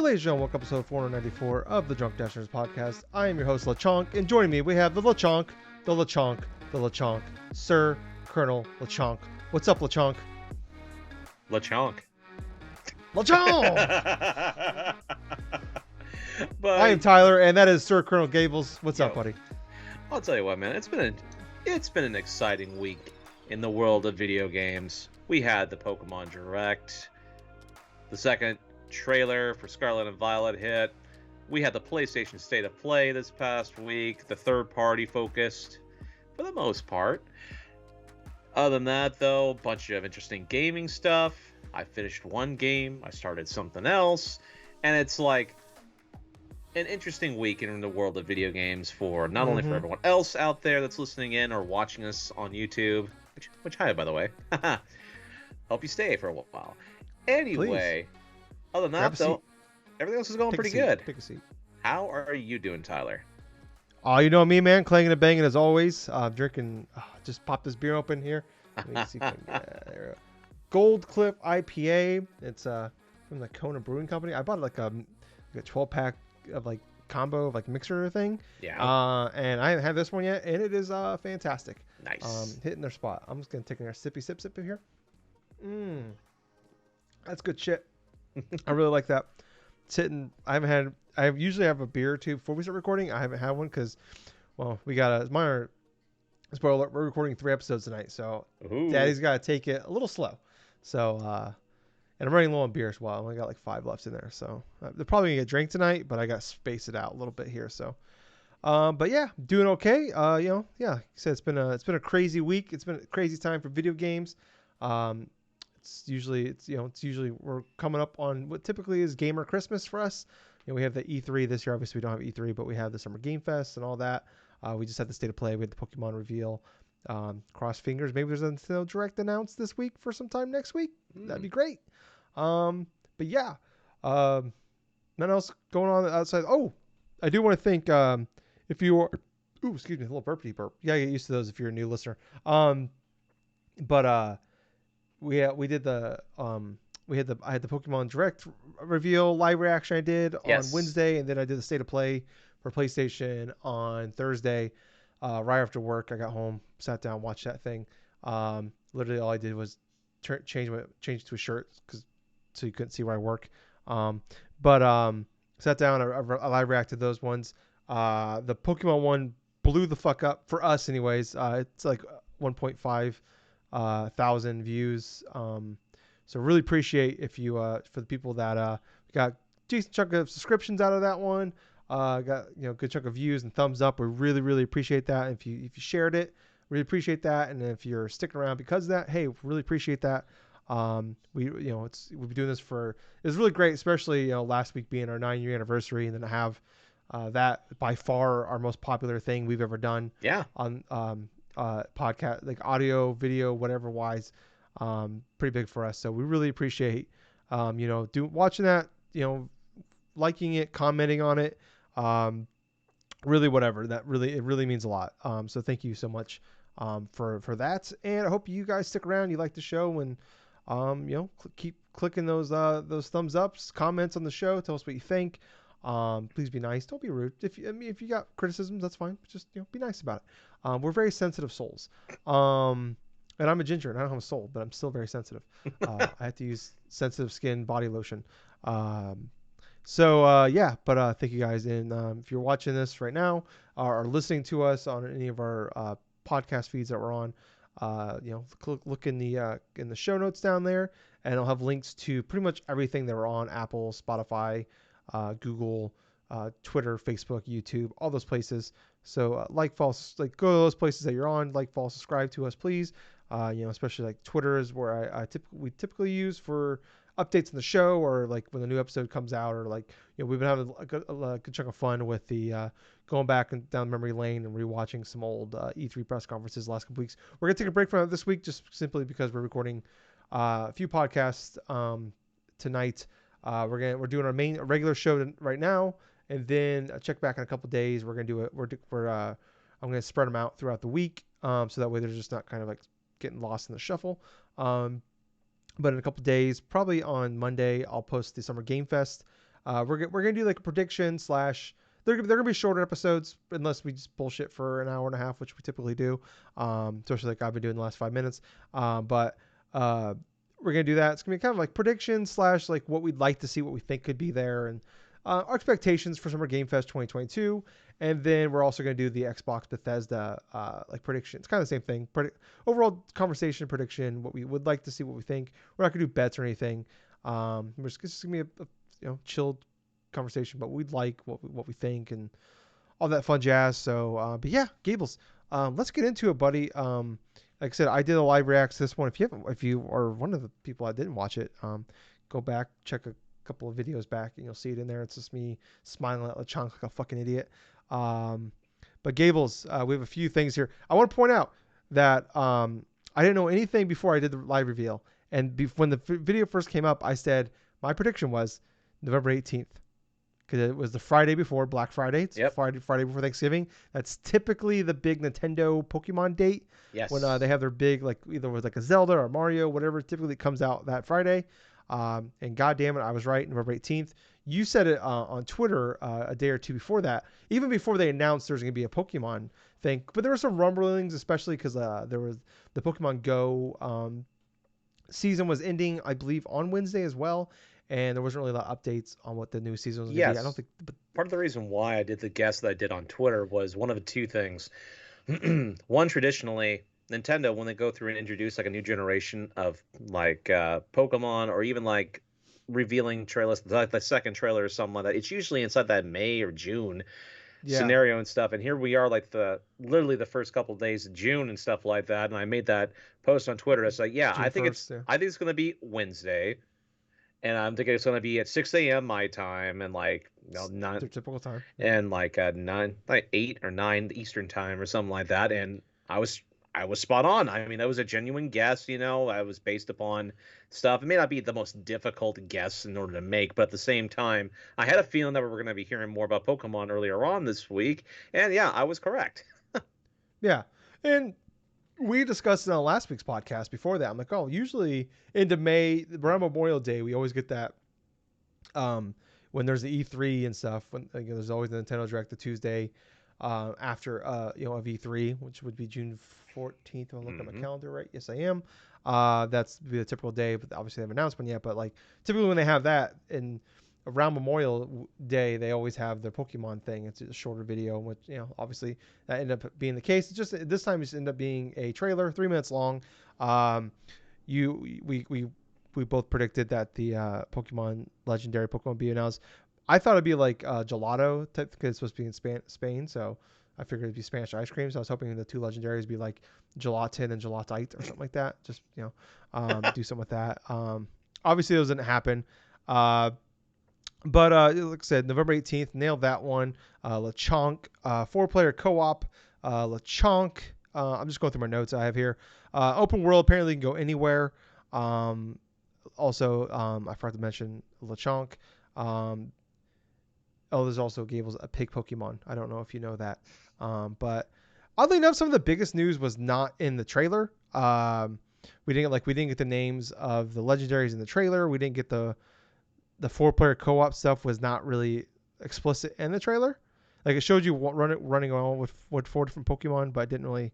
ladies and gentlemen, welcome to episode 494 of the DrunkNerds podcast. I am your host, LeChonk, and joining me, we have the LeChonk, Sir Colonel LeChonk. What's up, LeChonk? LeChonk. LeChonk! I am Tyler, and that is Sir Colonel Gables. What's up, buddy? I'll tell you what, man. It's been an exciting week in the world of video games. We had the Pokemon Direct, the second trailer for Scarlet and Violet hit. We had the PlayStation State of Play this past week, the third-party focused, for the most part. Other than that, though, a bunch of interesting gaming stuff. I finished one game, I started something else, and it's like an interesting week in the world of video games for not only for everyone else out there that's listening in or watching us on YouTube, which hi, by the way. Hope you stay for a while. Anyway, please. Other than that, though, everything else is going pretty good. Take a seat. How are you doing, Tyler? Oh, you know me, man. Clanging and banging as always. Drinking, just pop this beer open here. Let me see if I can, there we go. Gold Cliff IPA. It's from the Kona Brewing Company. I bought like a 12-pack of like combo of like mixer thing. Yeah. And I haven't had this one yet, and it is fantastic. Nice. Hitting their spot. I'm just gonna take a sippy sip here. That's good shit. I really like that. I usually have a beer or two before we start recording. I haven't had one because, well, we got spoiler alert, we're recording 3 episodes tonight, so Daddy's got to take it a little slow. So, and I'm running low on beer as well. I only got like 5 left in there, so they're probably gonna get a drink tonight, but I got to space it out a little bit here. So, but yeah, doing okay. Like I said, it's been a crazy week. It's been a crazy time for video games. It's usually we're coming up on what typically is gamer Christmas for us. We have the E3 this year. Obviously, we don't have E3, but we have the Summer Game Fest and all that. We just had the State of Play. We had the Pokemon reveal. Cross fingers. Maybe there's a Nintendo Direct announced this week for sometime next week. That'd be great. But yeah, nothing else going on outside. Oh, I do want to thank if you are. Ooh, excuse me, a little burpy burp. Yeah, get used to those if you're a new listener. We had the I had the Pokemon Direct reveal live reaction I did on Wednesday, and then I did the State of Play for PlayStation on Thursday. Right after work, I got home, sat down, watched that thing. Literally all I did was change it to a shirt so you couldn't see where I work. Sat down, I live reacted those ones. The Pokemon one blew the fuck up for us anyways. It's like 1.5 thousand views. So really appreciate if you for the people that got decent chunk of subscriptions out of that one, got good chunk of views and thumbs up. We really appreciate that. If you shared it, really appreciate that. And if you're sticking around because of that, hey, really appreciate that. We've been doing this it's really great, especially last week being our 9-year anniversary, and then to have that by far our most popular thing we've ever done. Yeah. On podcast, like audio, video, whatever wise. Pretty big for us. So we really appreciate, watching that, liking it, commenting on it, really whatever it really means a lot. So thank you so much, for that. And I hope you guys stick around. You like the show and, keep clicking those thumbs ups, comments on the show. Tell us what you think. Please be nice. Don't be rude. If you got criticisms, that's fine. Just, be nice about it. We're very sensitive souls. And I'm a ginger and I don't have a soul, but I'm still very sensitive. I have to use sensitive skin body lotion. But thank you guys. And if you're watching this right now or listening to us on any of our podcast feeds that we're on, look in the show notes down there, and I'll have links to pretty much everything that we're on: Apple, Spotify, Google, Twitter, Facebook, YouTube, all those places. So go to those places that you're on, follow, subscribe to us, please. Especially like Twitter is where we typically use for updates on the show, or like when the new episode comes out, or we've been having a good chunk of fun with the going back and down memory lane and rewatching some old E3 press conferences the last couple weeks. We're gonna take a break from it this week just simply because we're recording a few podcasts tonight. We're doing our main regular show right now, and then check back in a couple days. We're gonna do it. I'm gonna spread them out throughout the week, so that way they're just not kind of like getting lost in the shuffle. But in a couple days, probably on Monday, I'll post the Summer Game Fest We're gonna do like a prediction slash. They're gonna be shorter episodes unless we just bullshit for an hour and a half, which we typically do. Especially like I've been doing the last 5 minutes. But we're gonna do that. It's gonna be kind of like prediction slash like what we'd like to see, what we think could be there, and our expectations for Summer Game Fest 2022. And then we're also gonna do the Xbox Bethesda like prediction. It's kind of the same thing. Overall conversation prediction, what we would like to see, what we think. We're not gonna do bets or anything. It's just gonna be a chilled conversation, but we'd like what we think and all that fun jazz. So, but yeah, Gables, let's get into it, buddy. Like I said, I did a live react to this one. If you are one of the people that didn't watch it, go back, check a couple of videos back, and you'll see it in there. It's just me smiling at LeChonk like a fucking idiot. But Gables, we have a few things here. I want to point out that I didn't know anything before I did the live reveal. And when the video first came up, I said my prediction was November 18th. Because it was the Friday before Black Friday. It's Friday before Thanksgiving. That's typically the big Nintendo Pokemon date. Yes. When they have their big, like, either with like a Zelda or Mario, whatever, typically comes out that Friday. And God damn it, I was right, November 18th. You said it on Twitter a day or two before that, even before they announced there's going to be a Pokemon thing. But there were some rumblings, especially because there was the Pokemon Go season was ending, I believe, on Wednesday as well. And there wasn't really a lot of updates on what the new season was going to be. I don't think. But part of the reason why I did the guess that I did on Twitter was one of the two things. One, traditionally, Nintendo, when they go through and introduce like a new generation of like Pokemon, or even like revealing trailers, like the second trailer or something like that, it's usually inside that May or June scenario and stuff. And here we are, like literally the first couple of days of June and stuff like that. And I made that post on Twitter. It's like, I think it's going to be Wednesday. And I'm thinking it's going to be at 6 a.m. my time, and like 9, their typical time, and like 8 or 9 Eastern time or something like that. And I was spot on. I mean, that was a genuine guess. I was based upon stuff. It may not be the most difficult guess in order to make, but at the same time, I had a feeling that we were going to be hearing more about Pokemon earlier on this week, and yeah, I was correct. Yeah, and we discussed it on last week's podcast before that. I'm like, usually into May, around Memorial Day, we always get that when there's the E3 and stuff. When there's always the Nintendo Direct the Tuesday after of E3, which would be June 14th. I'll look at my calendar, right? Yes, I am. That's the typical day, but obviously they haven't announced one yet. But like typically when they have that in around Memorial Day, they always have their Pokemon thing. It's a shorter video, which obviously that ended up being the case. It's just this time it ended up being a trailer, 3 minutes long. We both predicted that the Pokemon legendary Pokemon would be announced. I thought it'd be like gelato type because it's supposed to be in Spain, so I figured it'd be Spanish ice cream. So I was hoping the two legendaries would be like gelatin and gelatite or something like that. Just do something with that. Obviously those didn't happen. But like I said, November 18th, nailed that one. LeChonk, 4-player co-op. LeChonk, I'm just going through my notes I have here. Open world, apparently you can go anywhere. Also, I forgot to mention LeChonk. There's also Gables, a pig Pokemon. I don't know if you know that. But oddly enough, some of the biggest news was not in the trailer. We didn't get the names of the legendaries in the trailer. We didn't get the 4-player co-op stuff was not really explicit in the trailer. Like it showed you running around with 4 different Pokemon, but it didn't really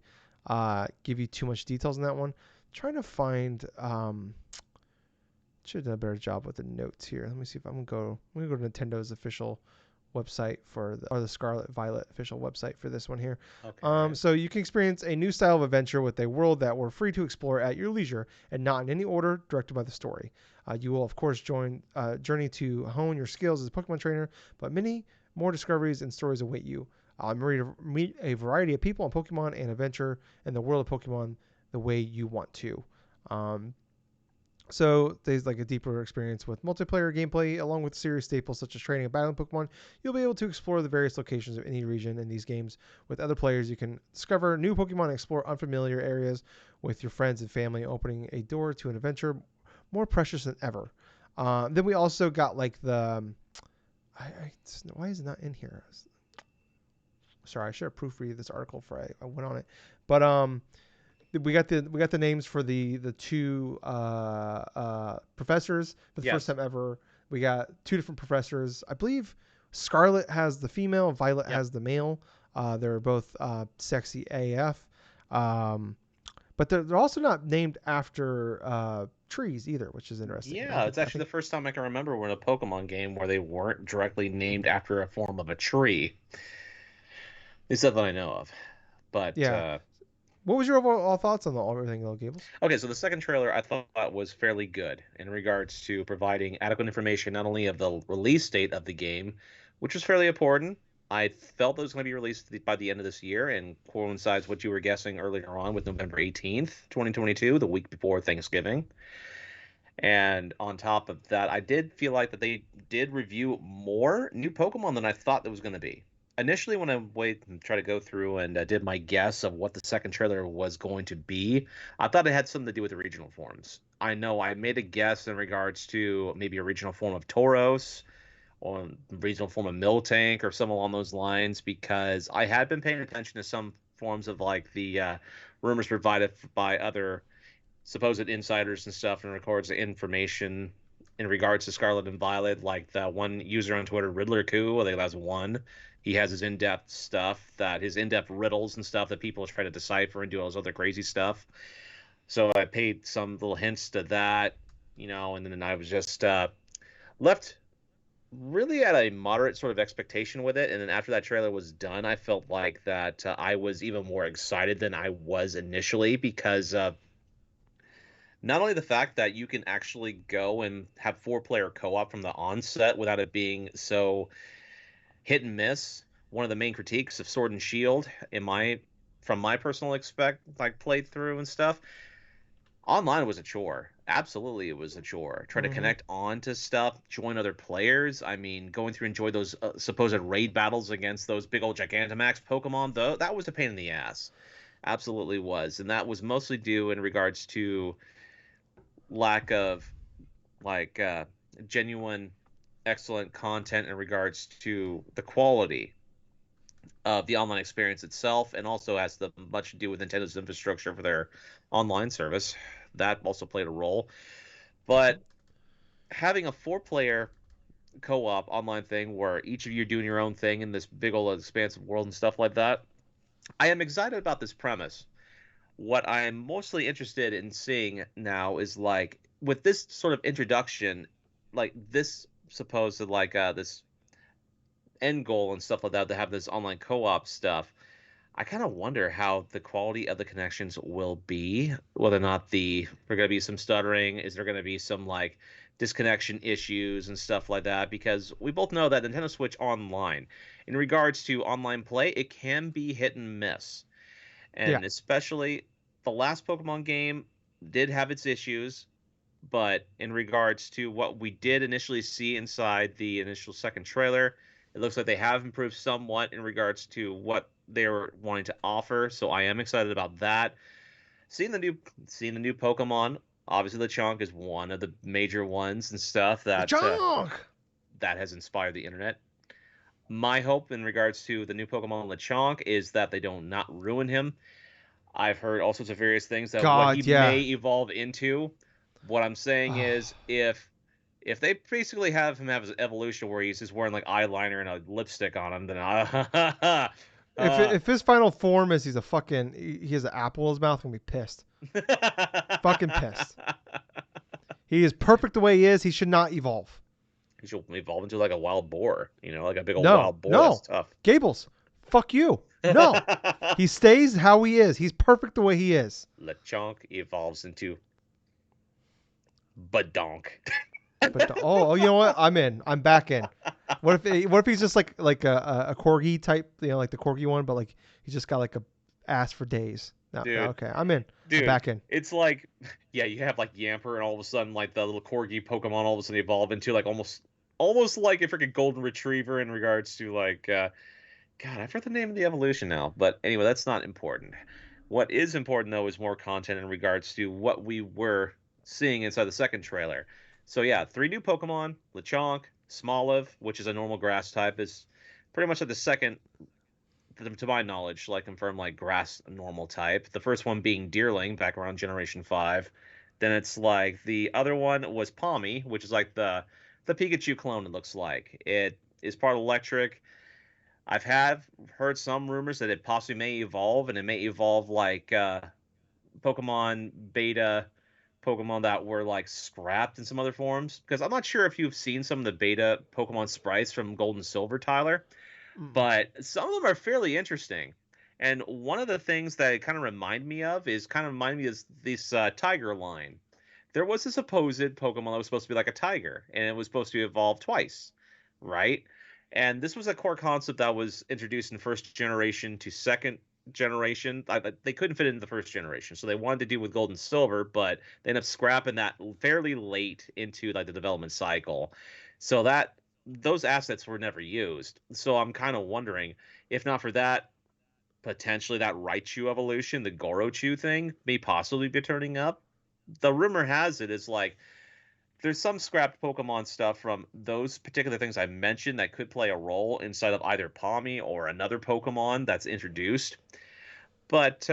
give you too much details on that one. Trying to find should have done a better job with the notes here. Let me see if I'm gonna go to Nintendo's official website or the Scarlet Violet official website for this one here. Okay. So you can experience a new style of adventure with a world that we're free to explore at your leisure and not in any order directed by the story. You will of course journey to hone your skills as a Pokemon trainer, but many more discoveries and stories await you. I'm ready to meet a variety of people on Pokemon and adventure in the world of Pokemon the way you want to. So there's like a deeper experience with multiplayer gameplay, along with serious staples such as training and battling Pokemon. You'll be able to explore the various locations of any region in these games with other players. You can discover new Pokemon and explore unfamiliar areas with your friends and family, opening a door to an adventure more precious than ever. Then we also got like the... why is it not in here? Sorry, I should have proofread this article before I went on it. But we got the names for the two professors for the first time ever. We got two different professors. I believe Scarlet has the female, Violet Yep. has the male. They're both sexy AF. But they're also not named after trees either, which is interesting. Yeah, it's I actually think the first time I can remember we're in a Pokemon game where they weren't directly named after a form of a tree. At least that I know of. But yeah. What was your overall thoughts on everything, though, Gables? okay, so the second trailer I thought was fairly good in regards to providing adequate information not only of the release date of the game, which was fairly important. I felt it was going to be released by the end of this year and coincides what you were guessing earlier on with November 18th, 2022, the week before Thanksgiving. And on top of that, I did feel like that they did review more new Pokemon than I thought there was going to be. Initially, when I wait and try to go through and did my guess of what the second trailer was going to be, I thought it had something to do with the regional forms. I know I made a guess in regards to maybe a regional form of Tauros or a regional form of Miltank or something along those lines because I had been paying attention to some forms of like the rumors provided by other supposed insiders and stuff and records the information in regards to Scarlet and Violet, like that one user on Twitter, Riddler Coup, I think that's one. He has his in-depth stuff, that his in-depth riddles and stuff that people try to decipher and do all this other crazy stuff. So I paid some little hints to that, and then I was just left really at a moderate sort of expectation with it. And then after that trailer was done, I felt like that I was even more excited than I was initially because not only the fact that you can actually go and have four-player co-op from the onset without it being so hit and miss. One of the main critiques of Sword and Shield, from my personal playthrough and stuff, online was a chore. Absolutely, it was a chore. Try to Mm-hmm. connect on to stuff, join other players. I mean, going through enjoy those supposed raid battles against those big old Gigantamax Pokemon, though, that was a pain in the ass. Absolutely was, and that was mostly due in regards to lack of like genuine excellent content in regards to the quality of the online experience itself, and also has much to do with Nintendo's infrastructure for their online service. That also played a role. But having a four-player co-op online thing where each of you are doing your own thing in this big old expansive world and stuff like that, I am excited about this premise. What I'm mostly interested in seeing now is like with this sort of introduction, like this supposed this end goal and stuff like that to have this online co-op stuff. I kind of wonder how the quality of the connections will be, whether or not there going to be some stuttering, is there going to be some like disconnection issues and stuff like that, because we both know that Nintendo Switch Online, in regards to online play, it can be hit and miss. Yeah. And especially the last Pokemon game did have its issues, but in regards to what we did initially see inside the initial second trailer, it looks like they have improved somewhat in regards to what they were wanting to offer. So I am excited about that. Seeing the new Pokemon, obviously Lechonk is one of the major ones and stuff The junk. that has inspired the internet. My hope in regards to the new Pokemon Lechonk is that they don't not ruin him. I've heard all sorts of various things that what he God, yeah. may evolve into. What I'm saying is if they basically have him have his evolution where he's just wearing like eyeliner and a lipstick on him, then If his final form is he has an apple in his mouth, I'm gonna be pissed. Fucking pissed. He is perfect the way he is. He should not evolve. He should evolve into like a wild boar, like a big old No, wild boar. no. That's tough. Gables, fuck you. No. He stays how he is. He's perfect the way he is. Lechonk evolves into Badonk. But you know what? I'm in. I'm back in. What if he's just like a corgi type, like the corgi one, but like he's just got like a ass for days. No, Dude. okay, I'm in. Dude, I'm back in. it's like, yeah, you have like Yamper, and all of a sudden, like the little corgi Pokemon, all of a sudden evolve into like almost like a freaking golden retriever in regards to like, God, I forgot the name of the evolution now. But anyway, that's not important. What is important though is more content in regards to what we were seeing inside the second trailer. So yeah, 3 new Pokemon: Lechonk, Smoliv, which is a normal grass type, is pretty much like the second, to my knowledge, like confirmed like grass normal type. The first one being Deerling back around Generation 5. Then it's like the other one was Palmy, which is like the the Pikachu clone. It looks like it is part electric. I've heard some rumors that it possibly may evolve, and it may evolve like Pokemon beta Pokemon that were like scrapped in some other forms. Because I'm not sure if you've seen some of the beta Pokemon sprites from Gold and Silver, Tyler, Mm. but some of them are fairly interesting. And one of the things that it kind of remind me is this tiger line. There was a supposed Pokemon that was supposed to be like a tiger, and it was supposed to evolve twice, right? And this was a core concept that was introduced in first generation to second generation. They couldn't fit it in the first generation, so they wanted to do with Gold and Silver, but they ended up scrapping that fairly late into like the development cycle. So that those assets were never used. So I'm kind of wondering if not for that, potentially that Raichu evolution, the Gorochu thing, may possibly be turning up. The rumor has it is like there's some scrapped Pokemon stuff from those particular things I mentioned that could play a role inside of either Palmy or another Pokemon that's introduced. But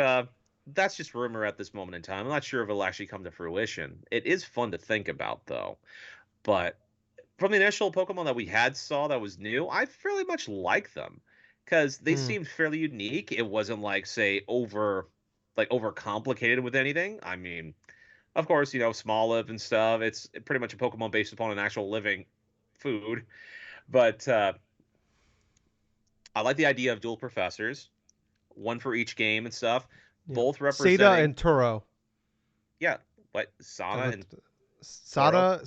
that's just rumor at this moment in time. I'm not sure if it'll actually come to fruition. It is fun to think about, though. But from the initial Pokemon that we had saw that was new, I fairly much like them because they Mm. seemed fairly unique. It wasn't like say over complicated with anything. I mean, of course, small live and stuff. It's pretty much a Pokemon based upon an actual living food. But I like the idea of dual professors, one for each game and stuff, Yeah. both Seda representing and Turo. yeah, what Sana and Toro, Sada,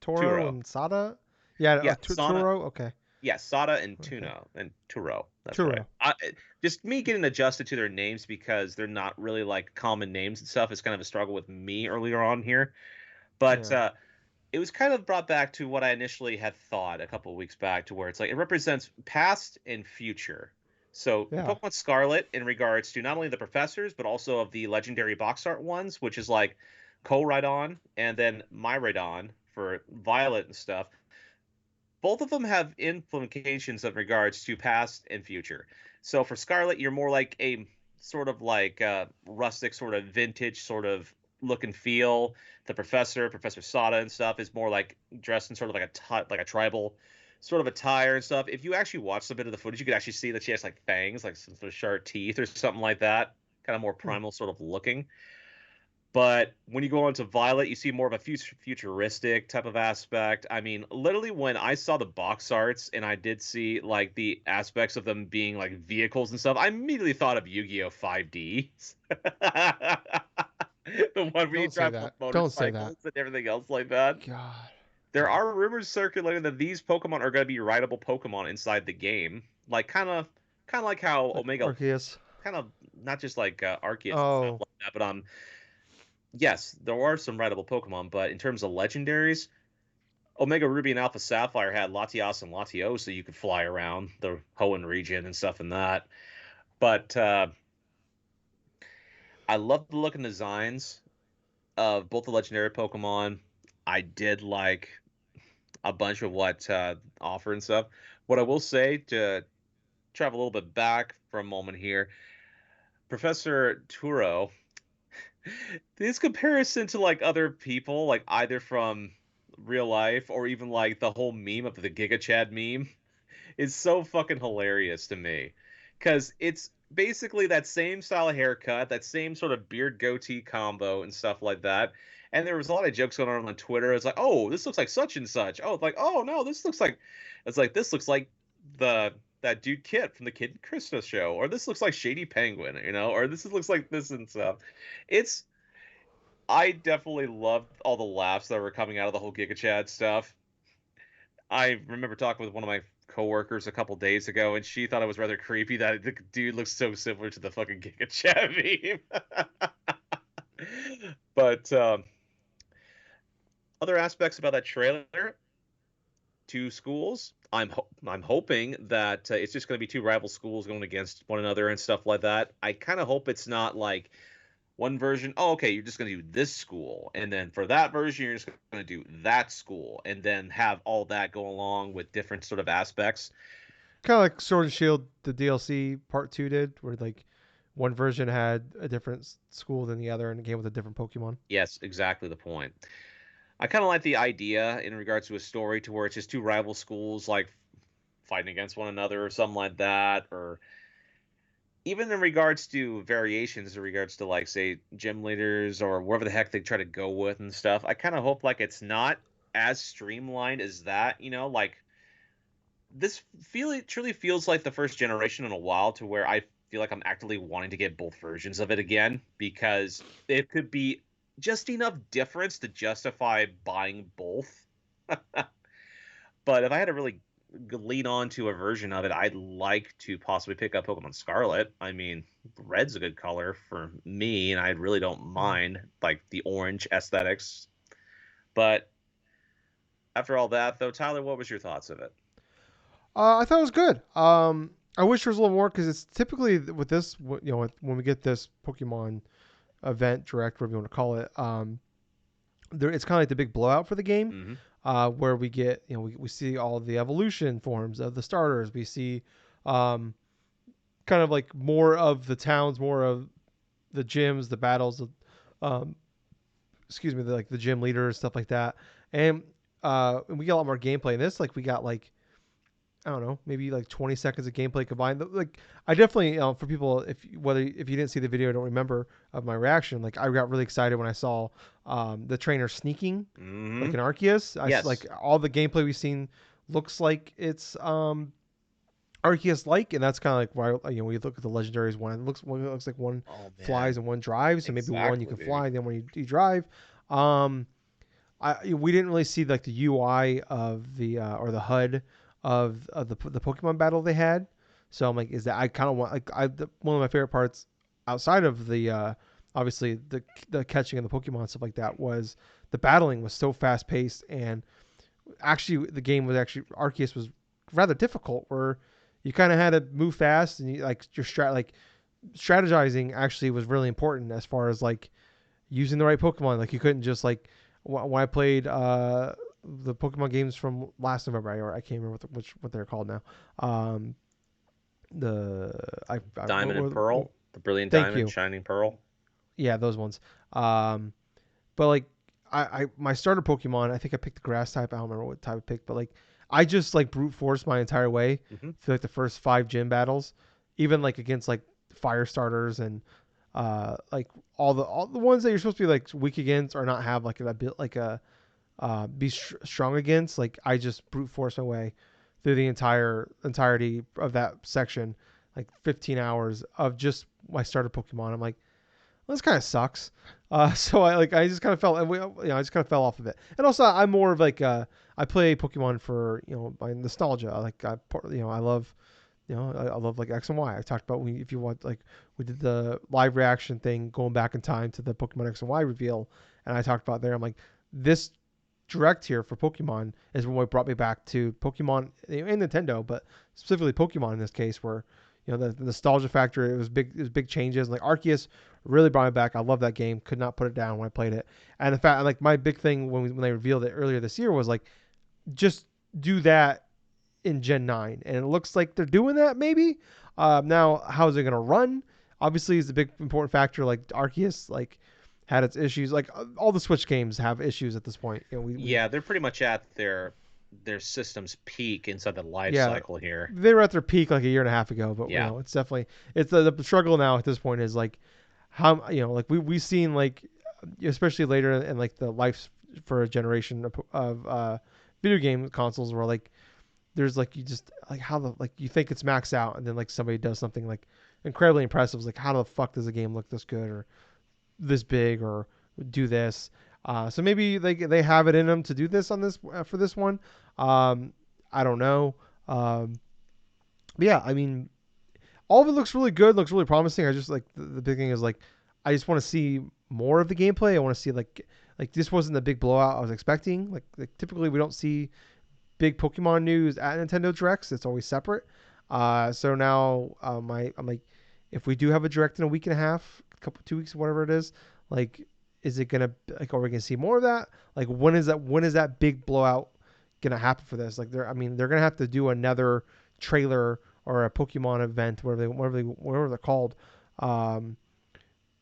Toro Turo, and Sada. Yeah, yeah, Sana. Turo. Okay. Yeah, Sada and Okay. Tuna and Turo. That's right. Turo. Just me getting adjusted to their names because they're not really like common names and stuff is kind of a struggle with me earlier on here. But Yeah. it was kind of brought back to what I initially had thought a couple of weeks back, to where it's like it represents past and future. So Yeah. Pokemon Scarlet, in regards to not only the professors but also of the legendary box art ones, which is like Koraidon and then Miraidon for Violet and stuff, both of them have implications in regards to past and future. So for Scarlet, you're more like a sort of like rustic, sort of vintage, sort of look and feel. The Professor Sada and stuff is more like dressed in sort of like like a tribal sort of attire and stuff. If you actually watch a bit of the footage, you could actually see that she has like fangs, like some sort of sharp teeth or something like that, kind of more Hmm. primal sort of looking. But when you go on to Violet, you see more of a futuristic type of aspect. I mean, literally, when I saw the box arts and I did see like the aspects of them being like vehicles and stuff, I immediately thought of Yu-Gi-Oh! 5D. The one where you Don't say drive on that. Don't say that. motorcycles and everything else like that. God. There God. are rumors circulating that these Pokemon are going to be rideable Pokemon inside the game, like kind of like how Like Omega, Arceus. kind of not just like Arceus and stuff Oh. like that, but yes, there are some rideable Pokemon, but in terms of legendaries, Omega Ruby and Alpha Sapphire had Latias and Latios, so you could fly around the Hoenn region and stuff in that. But I love the look and designs of both the legendary Pokemon. I did like a bunch of what offer and stuff. What I will say, to travel a little bit back for a moment here, Professor Turo, his comparison to like other people, like either from real life or even like the whole meme of the Giga Chad meme, is so fucking hilarious to me. Because it's basically that same style of haircut, that same sort of beard goatee combo and stuff like that. And there was a lot of jokes going on Twitter. It's like, oh, this looks like such and such. Oh, it's like, oh no, this looks like the that dude Kit from the Kid and Krista show, or this looks like Shady Penguin, or looks like this and stuff. It's I definitely loved all the laughs that were coming out of the whole Giga Chad stuff. I remember talking with one of my coworkers a couple days ago, and she thought it was rather creepy that the dude looks so similar to the fucking Giga Chad meme. But other aspects about that trailer, two schools. I'm hoping that it's just going to be two rival schools going against one another and stuff like that. I kind of hope it's not like one version, oh, okay, you're just going to do this school. And then for that version, you're just going to do that school. And then have all that go along with different sort of aspects. Kind of like Sword and Shield, the DLC Part 2 did, where like one version had a different school than the other and it came with a different Pokemon. Yes, exactly the point. I kind of like the idea in regards to a story to where it's just two rival schools like fighting against one another or something like that, or even in regards to variations in regards to like say gym leaders or wherever the heck they try to go with and stuff. I kind of hope like it's not as streamlined as that, like this truly feels like the first generation in a while to where I feel like I'm actively wanting to get both versions of it again because it could be just enough difference to justify buying both. But if I had to really lean on to a version of it, I'd like to possibly pick up Pokemon Scarlet. I mean, red's a good color for me, and I really don't Mhm. mind like the orange aesthetics. But after all that, though, Tyler, what was your thoughts of it? I thought it was good. I wish there was a little more because it's typically with this, when we get this Pokemon event direct, whatever you want to call it, it's kind of like the big blowout for the game, Hmm. where we get, we see all of the evolution forms of the starters. We see, um, kind of like more of the towns, more of the gyms, the battles, um, excuse me, like the gym leaders, stuff like that, and we get a lot more gameplay in this. Like we got like I don't know, maybe like 20 seconds of gameplay combined. Like I definitely, for people, if you didn't see the video, don't remember of my reaction. Like I got really excited when I saw the trainer sneaking like Hmm. an Arceus. Like Yes. all the gameplay we've seen looks like it's Arceus like, and that's kind of like why when you look at the legendaries one, it looks like one Oh flies man, and one drives. So maybe one you exactly, can dude. fly, and then when you drive. Um, we didn't really see like the UI of the or the HUD of the Pokemon battle they had. So I'm like, is that I kind of want like one of my favorite parts outside of the obviously the catching of the Pokemon stuff like that was the battling was so fast paced, and actually the game was actually Arceus was rather difficult where you kind of had to move fast, and you like your strategizing actually was really important as far as like using the right Pokemon. Like you couldn't just like when I played the Pokemon games from last November, I can't remember what they're called now. Um, the I Diamond and what, Pearl, the Brilliant thank Diamond, you. Shining Pearl. Yeah, those ones. Um, but like I my starter Pokemon, I think I picked the grass type. I don't remember what type I picked, but like I just like brute force my entire way Hmm. through like the first 5 gym battles, even like against like fire starters and like all the ones that you're supposed to be like weak against or not have like a bit like a be strong against. Like I just brute force my way through the entirety of that section, like 15 hours of just my starter Pokemon. I'm like, well, this kind of sucks. So I just kind of fell, and I just kind of fell off of it. And also, I'm more of like I play Pokemon for my nostalgia. Like I love I love like X and Y. I talked about if you want like we did the live reaction thing going back in time to the Pokemon X and Y reveal, and I talked about there. I'm like this direct here for Pokemon is what brought me back to Pokemon and Nintendo, but specifically Pokemon in this case, where the nostalgia factor. It was big. It was big changes. Like Arceus really brought me back. I love that game. Could not put it down when I played it. And the fact, like my big thing when they revealed it earlier this year was like just do that in Gen 9, and it looks like they're doing that. Maybe now, how is it going to run? Obviously, is a big important factor. Like Arceus, like had its issues. Like all the Switch games have issues at this point. We Yeah, they're pretty much at their system's peak inside the life yeah, cycle here. they were at their peak like a year and a half ago. But Yeah. it's definitely it's the struggle now at this point is like how like we've seen like especially later in like the life for a generation of video game consoles where like there's like you just like how the like you think it's maxed out and then like somebody does something like incredibly impressive. It's like how the fuck does a game look this good or this big or do this? So maybe they have it in them to do this on this for this one. Um, I don't know. Um, but yeah, I mean, all of it looks really good. Looks really promising. I just like the big thing is like I just want to see more of the gameplay. I want to see like this wasn't the big blowout I was expecting. Like typically we don't see big Pokemon news at Nintendo Directs. It's always separate. So now I'm like, if we do have a Direct in a week and a half, couple 2 weeks, whatever it is, like, is it gonna like are we gonna see more of that? Like, when is that big blowout gonna happen for this? Like, they're gonna have to do another trailer or a Pokemon event, whatever they're called, um,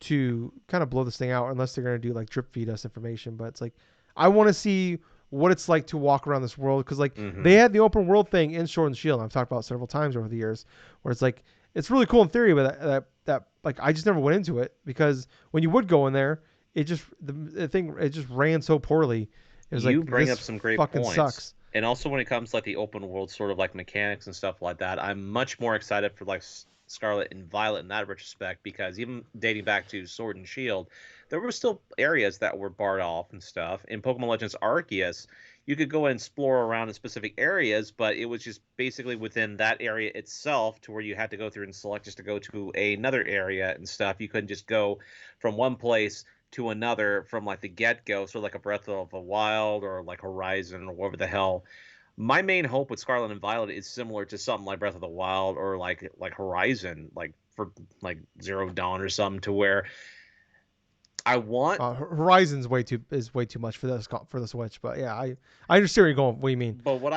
to kind of blow this thing out, unless they're gonna do like drip feed us information. But it's like I want to see what it's like to walk around this world, because like they Mm-hmm. had the open world thing in Sword and Shield. I've talked about it several times over the years, where it's like it's really cool in theory, but that like I just never went into it, because when you would go in there, it just the thing it just ran so poorly. It was You like, bring up this some great fucking points. sucks. And also when it comes to like the open world sort of like mechanics and stuff like that, I'm much more excited for like Scarlet and Violet in that retrospect, because even dating back to Sword and Shield, there were still areas that were barred off and stuff. In Pokemon Legends Arceus, you could go and explore around in specific areas, but it was just basically within that area itself to where you had to go through and select just to go to another area and stuff. You couldn't just go from one place to another from like the get go, sort of like a Breath of the Wild or like Horizon or whatever the hell. My main hope with Scarlet and Violet is similar to something like Breath of the Wild or like Horizon, like for like Zero Dawn or something, to where I want. Horizon's way too much for the Switch, but yeah, I understand where you're going. What do you mean? But what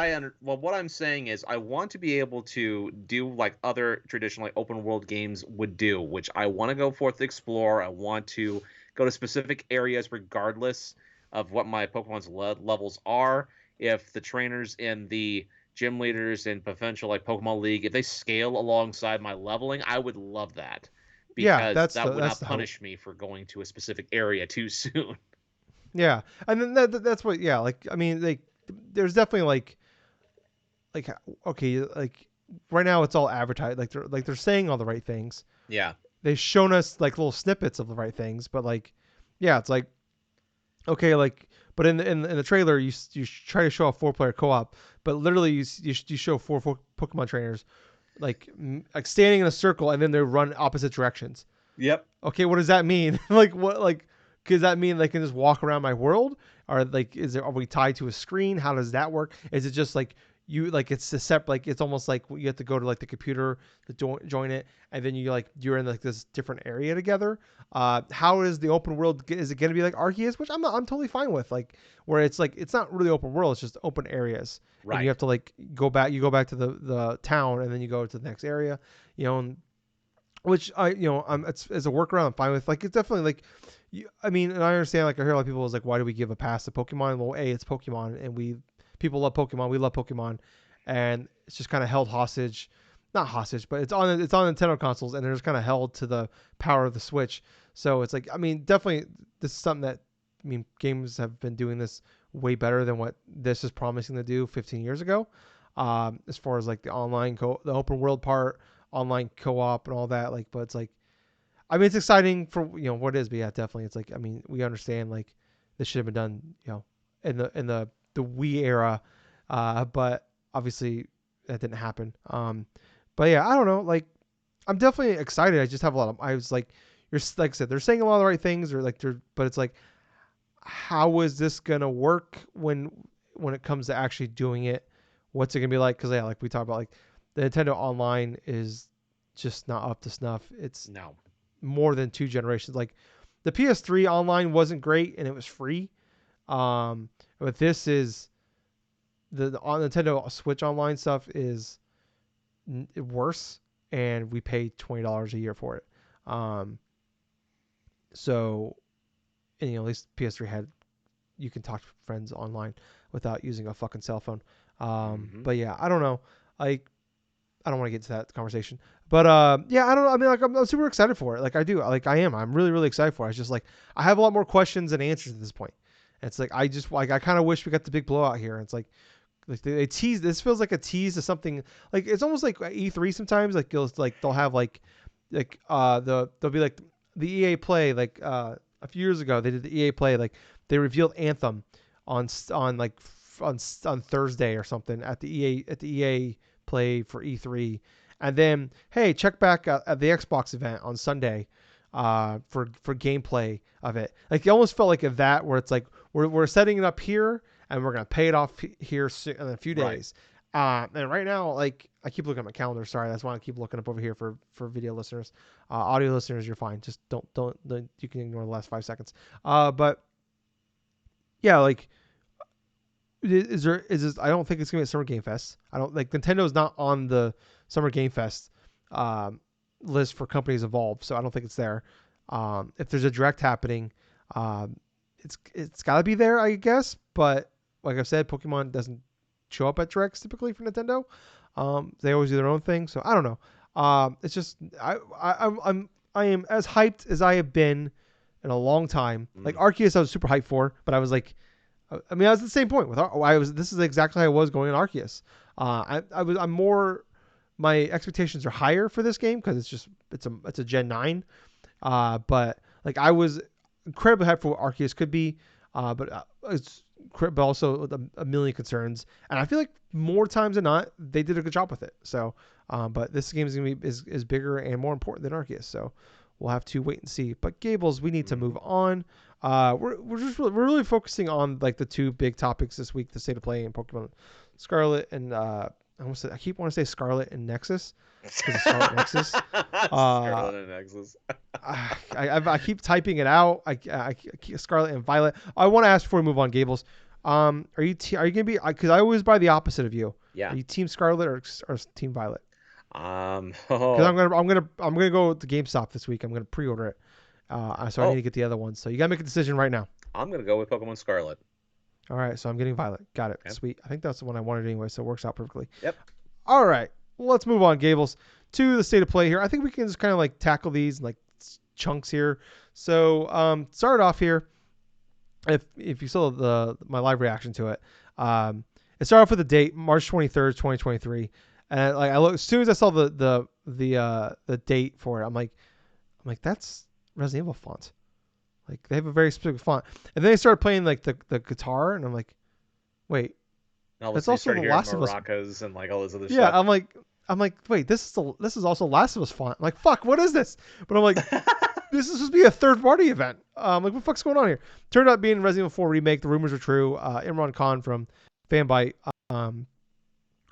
I'm saying is I want to be able to do like other traditional like open world games would do, which I want to go forth to explore. I want to go to specific areas regardless of what my Pokemon's levels are. If the trainers and the gym leaders and potential like Pokemon League, if they scale alongside my leveling, I would love that, Yeah, because that would that's not the hope. punish me for going to a specific area too soon. Yeah, and then that's what. Yeah, like I mean, like there's definitely like okay, like right now it's all advertised. Like they're saying all the right things. Yeah. They've shown us like little snippets of the right things, but like, yeah, it's like okay, like, but in the trailer you try to show a 4-player co-op, but literally you show four Pokemon trainers like standing in a circle, and then they run opposite directions. Yep. Okay, what does that mean? Like what like does that mean they can just walk around my world? Or like are we tied to a screen? How does that work? Is it just like you like it's a separate, like it's almost like you have to go to like the computer to join it, and then you're in like this different area together. How is the open world? Is it going to be like Arceus, which I'm totally fine with, like where it's like it's not really open world, it's just open areas, and you Right. have to like go back to the town, and then you go to the next area, and which I it's as a workaround I'm fine with. Like it's definitely like I mean, and I understand, like I hear a lot of people is like, why do we give a pass to Pokemon? Well, it's Pokemon, and people love Pokemon, we love Pokemon, and it's just kind of held hostage, not hostage, but it's on Nintendo consoles, and they're just kind of held to the power of the Switch. So it's like, I mean, definitely this is something that, I mean, games have been doing this way better than what this is promising to do 15 years ago. As far as like the open world part, online co-op and all that, like, but it's like, I mean, it's exciting for what it is, but yeah, definitely, it's like, I mean, we understand like this should have been done, in the Wii era, but obviously that didn't happen. But yeah, I don't know, like I'm definitely excited. I just have a lot of, I was like, you're like I said, they're saying a lot of the right things, or like but it's like, how is this gonna work when it comes to actually doing it? What's it gonna be like? Because yeah, like we talked about, like the Nintendo Online is just not up to snuff. It's No. more than two generations. Like the PS3 online wasn't great and it was free. But this is the on Nintendo Switch online stuff is worse, and we pay $20 a year for it. Um, so and at least PS3 had, you can talk to friends online without using a fucking cell phone. Hmm. But yeah, I don't know. Like I don't want to get into that conversation. But yeah, I don't know. I mean, like I'm super excited for it. Like I do. Like I am. I'm really really excited for it. It's just like I have a lot more questions than answers at this point. And it's like I just like I kind of wish we got the big blowout here. And it's like they tease. This feels like a tease to something. Like it's almost like E3 sometimes. Like they'll have they'll be like the EA Play, like a few years ago they did the EA Play, like they revealed Anthem on Thursday or something at the EA Play for E3, and then hey, check back at the Xbox event on Sunday for gameplay of it. Like it almost felt like that, where it's like we're setting it up here and we're gonna pay it off here in a few Right. days. And right now, like I keep looking at my calendar. Sorry, that's why I keep looking up over here for video listeners. Audio listeners, you're fine. Just don't you can ignore the last 5 seconds. But yeah, like is this? I don't think it's gonna be at Summer Game Fest. I don't like Nintendo's not on the Summer Game Fest um, list for companies involved, so I don't think it's there. If there's a direct happening, um, it's got to be there, I guess. But like I said, Pokemon doesn't show up at directs typically for Nintendo. They always do their own thing, so I don't know. It's just I am as hyped as I have been in a long time. Like Arceus, I was super hyped for, but I was like, I mean, I was at the same point with I was. This is exactly how I was going in Arceus. I'm more. My expectations are higher for this game because it's a Gen 9. But like I was incredibly hyped for what Arceus could be. But also a million concerns, and I feel like more times than not they did a good job with it. So, but this game is gonna be is bigger and more important than Arceus. So we'll have to wait and see. But Gables, we need to move on. We're really focusing on like the two big topics this week: the state of play and Pokemon Scarlet and I keep wanting to say Scarlet and Nexus because Scarlet Nexus. Scarlet and Nexus. I keep typing it out. I Scarlet and Violet. I want to ask before we move on, Gables. Are you gonna be? Because I always buy the opposite of you. Yeah. Are you Team Scarlet or Team Violet? Oh. Because I'm gonna go to GameStop this week. I'm gonna pre-order it. So I need to get the other one. So you gotta make a decision right now. I'm gonna go with Pokemon Scarlet. All right, so I'm getting Violet. Got it. Okay. Sweet. I think that's the one I wanted anyway, so it works out perfectly. Yep. All right, let's move on, Gables, to the state of play here. I think we can just kind of like tackle these like chunks here. So start off here. If you saw my live reaction to it, it started off with the date March 23rd, 2023, and like as soon as I saw the date for it, I'm like that's Resident Evil font. Like they have a very specific font, and then they started playing like the guitar, and I'm like, wait, that's also The Last of Us and like all this other stuff. Yeah, I'm like, wait, this is also Last of Us font. I'm like, fuck, what is this? But I'm like, this is supposed to be a third party event. Like, what the fuck's going on here? Turned out being Resident Evil 4 remake. The rumors were true. Imran Khan from Fanbyte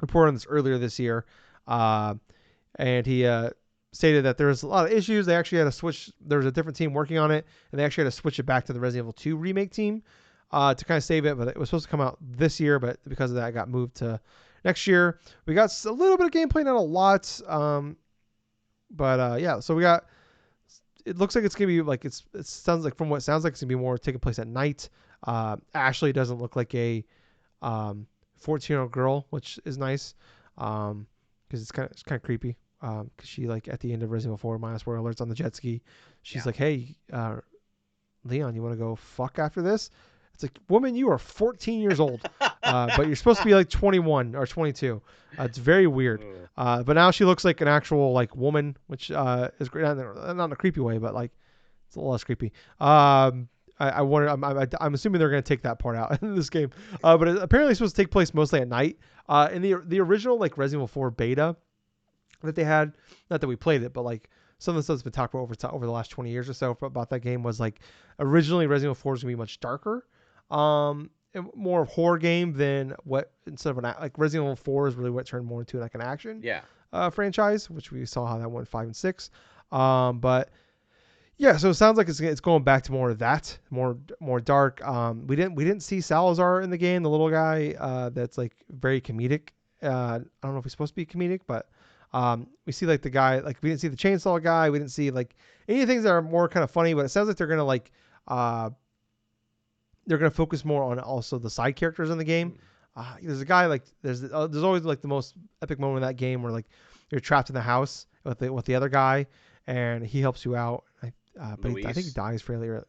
reported on this earlier this year, and he stated that there was a lot of issues. They actually had to switch. There was a different team working on it, and they actually had to switch it back to the Resident Evil 2 remake team to kind of save it. But it was supposed to come out this year, but because of that, it got moved to next year. We got a little bit of gameplay, not a lot. Yeah, so we got. It looks like it's gonna be like it sounds like from what it sounds like it's gonna be more taking place at night. Ashley doesn't look like a 14-year-old girl, which is nice because it's kind of creepy. Because she like at the end of Resident Evil 4 minus where alerts on the jet ski, she's like, "Hey, Leon, you want to go fuck after this?" It's like, woman, you are 14 years old, but you're supposed to be like 21 or 22. It's very weird. But now she looks like an actual like woman, which is great, not in a creepy way, but like it's a little less creepy. I wonder. I'm assuming they're going to take that part out in this game. But apparently it's supposed to take place mostly at night. In the original like Resident Evil 4 beta that they had, not that we played it, but like some of the stuff that's been talked about over the last 20 years or so about that game was like originally Resident Evil 4 was going to be much darker, more horror game than what instead of like Resident Evil 4 is really what turned more into like an action franchise, which we saw how that went 5 and 6. But yeah, so it sounds like it's going back to more of that, more dark. We didn't see Salazar in the game, the little guy that's like very comedic. I don't know if he's supposed to be comedic, but we see like the guy, like we didn't see the chainsaw guy. We didn't see like any things that are more kind of funny, but it sounds like they're going to like, they're going to focus more on also the side characters in the game. There's a guy like, there's always like the most epic moment in that game where like you're trapped in the house with the other guy and he helps you out. But I think he dies fairly early.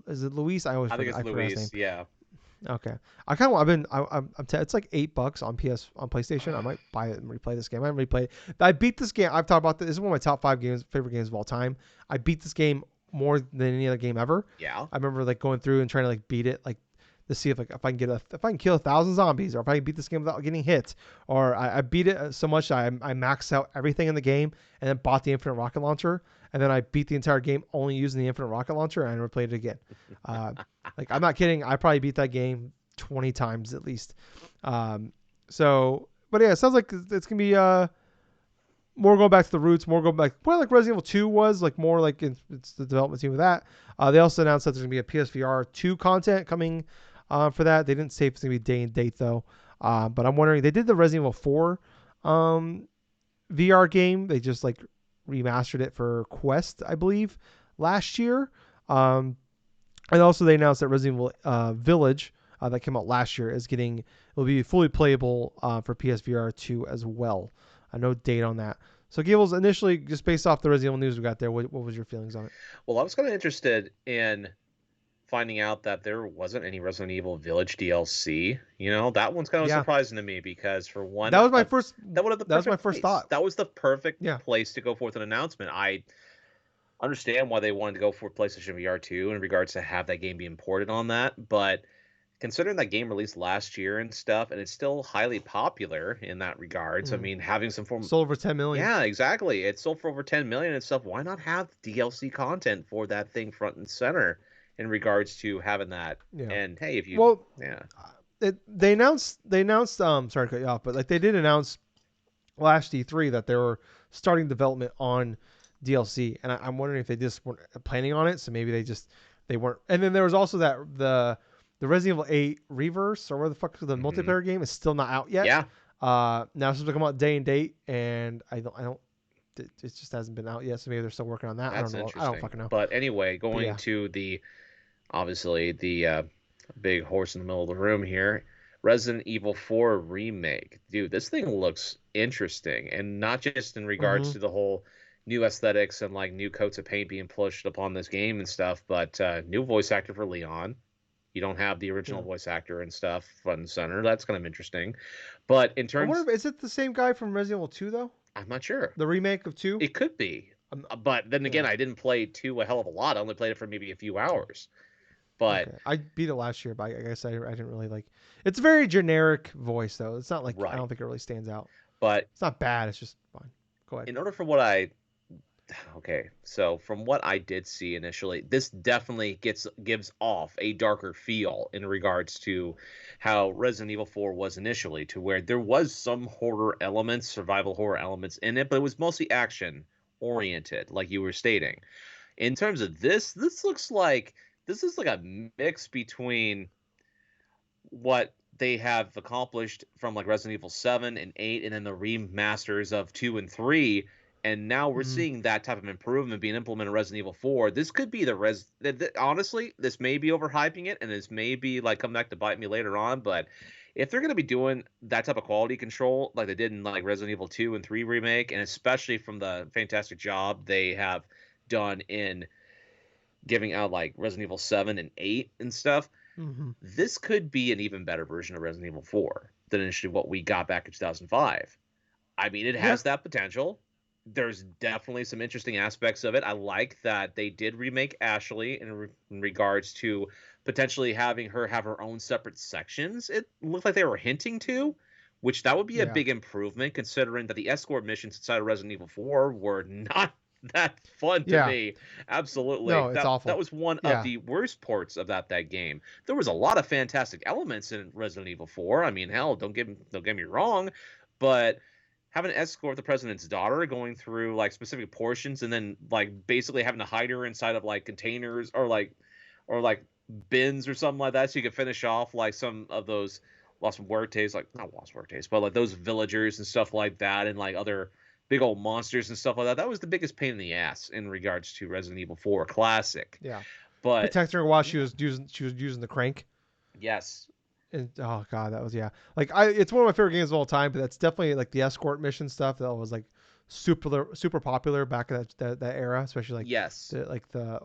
Is it Luis? I think it's Luis. Yeah. Okay. It's like $8 on PlayStation. I might buy it and replay this game. I haven't replayed it. I beat this game. I've talked about this. This is one of my top 5 favorite games of all time. I beat this game more than any other game ever. Yeah. I remember like going through and trying to like beat it, like to see if I can kill 1,000 zombies, or if I can beat this game without getting hit. Or I beat it so much I maxed out everything in the game and then bought the infinite rocket launcher. And then I beat the entire game only using the infinite rocket launcher, and I never played it again. Like I'm not kidding. I probably beat that game 20 times at least. But yeah, it sounds like it's gonna be more going back to the roots, more going back, more like Resident Evil 2 was, like more like it's the development team of that. They also announced that there's gonna be a PSVR 2 content coming for that. They didn't say if it's gonna be day and date though. But I'm wondering, they did the Resident Evil 4 VR game. They just like remastered it for Quest, I believe, last year. And also they announced that Resident Evil Village that came out last year will be fully playable for PSVR 2 as well. No date on that. So Gables, initially, just based off the Resident Evil news we got there, what was your feelings on it? Well, I was kind of interested in finding out that there wasn't any Resident Evil Village DLC. You know, that one's kind of Yeah, surprising to me because for one, that was my first. that would have the That was my perfect first place. thought. That was the perfect Yeah. place to go forth an announcement. I understand why they wanted to go for PlayStation VR 2 in regards to have that game be imported on that, but considering that game released last year and stuff, and it's still highly popular in that regards, I mean, having some form. Sold over 10 million. Yeah, exactly. It sold for over 10 million and stuff. Why not have DLC content for that thing front and center in regards to having that? Yeah. And hey, if you they announced sorry to cut you off, but like they did announce last E3 that they were starting development on DLC, and I'm wondering if they just weren't planning on it, so maybe they weren't. And then there was also that the Resident Evil 8 Reverse, or where the fuck the multiplayer game, is still not out yet. Yeah. Now it's supposed to come out day and date, and I don't. It just hasn't been out yet, so maybe they're still working on that. That's I don't know. interesting. I don't fucking know. But anyway, going to obviously the big horse in the middle of the room here, Resident Evil 4 remake. Dude, this thing looks interesting, and not just in regards to the whole new aesthetics and like new coats of paint being pushed upon this game and stuff, but new voice actor for Leon. You don't have the original voice actor and stuff front and center. That's kind of interesting. But in terms, is it the same guy from Resident Evil 2 though? I'm not sure. The remake of 2? It could be. But then again, I didn't play 2 a hell of a lot. I only played it for maybe a few hours. But I beat it last year, but I guess I didn't really like. It's a very generic voice though. It's not like I don't think it really stands out. But it's not bad. It's just fine. Go ahead. In order for so from what I did see initially, this definitely gives off a darker feel in regards to how Resident Evil 4 was initially, to where there was some horror elements, survival horror elements in it, but it was mostly action oriented, like you were stating. In terms of this looks like this is like a mix between what they have accomplished from like Resident Evil 7 and 8, and then the remasters of 2 and 3. And now we're seeing that type of improvement being implemented in Resident Evil 4. This could be honestly, this may be overhyping it, and this may be like come back to bite me later on. But if they're going to be doing that type of quality control like they did in like Resident Evil 2 and 3 remake, and especially from the fantastic job they have done in giving out like Resident Evil 7 and 8 and stuff, this could be an even better version of Resident Evil 4 than initially what we got back in 2005. I mean, it has that potential. There's definitely some interesting aspects of it. I like that they did remake Ashley in regards to potentially having her have her own separate sections. It looked like they were hinting to, which that would be a big improvement considering that the escort missions inside of Resident Evil 4 were not that fun to me. Absolutely. No, it's awful. That was one of the worst parts of that game. There was a lot of fantastic elements in Resident Evil 4. I mean, hell, don't get me wrong, but having to escort the president's daughter going through like specific portions and then like basically having to hide her inside of like containers or like bins or something like that so you could finish off like some of those Lost Muertes, like not Lost Muertes, but like those villagers and stuff like that, and like other big old monsters and stuff like that. That was the biggest pain in the ass in regards to Resident Evil 4 Classic. Yeah. But protecting her while she was using the crank. Yes. And oh god, that was like it's one of my favorite games of all time. But that's definitely like the escort mission stuff that was like super popular back in that era, especially like the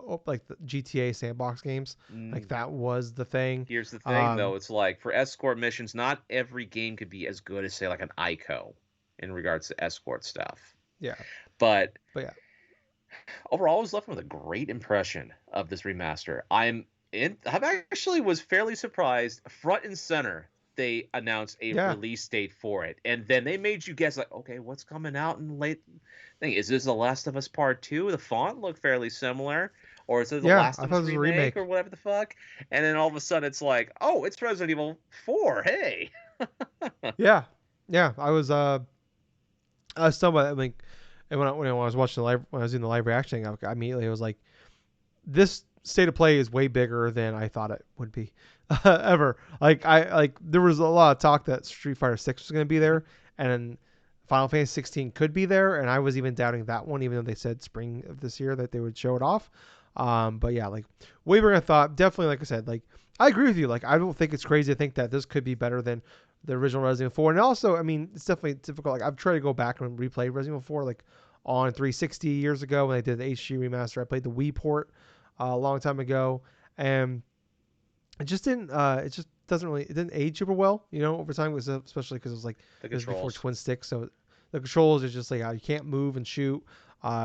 GTA sandbox games. Like that was the thing. Here's the thing though, it's like for escort missions, not every game could be as good as say like an ICO in regards to escort stuff. Yeah. But yeah. Overall, I was left with a great impression of this remaster. I actually was fairly surprised. Front and center, they announced a release date for it, and then they made you guess like, okay, what's coming out in late thing? Is this The Last of Us Part 2? The font looked fairly similar, or is it The Last of Us remake or whatever the fuck? And then all of a sudden, it's like, oh, it's Resident Evil 4. Hey. yeah. I was stunned by that. I mean, and when I was watching when I was in the live reaction, I immediately was like, this state of play is way bigger than I thought it would be ever. Like there was a lot of talk that Street Fighter 6 was going to be there, and Final Fantasy 16 could be there, and I was even doubting that one, even though they said spring of this year that they would show it off. But yeah, like way better than I thought. Definitely, like I said, like I agree with you. Like I don't think it's crazy to think that this could be better than the original Resident Evil 4. And also, I mean, it's definitely difficult. Like I've tried to go back and replay Resident Evil 4 like on 360 years ago when I did the HD remaster. I played the Wii port a long time ago, and it just didn't. It just doesn't really. It didn't age super well, over time. Especially because it was like The this was before controls. twin sticks, so the controls are just like you can't move and shoot.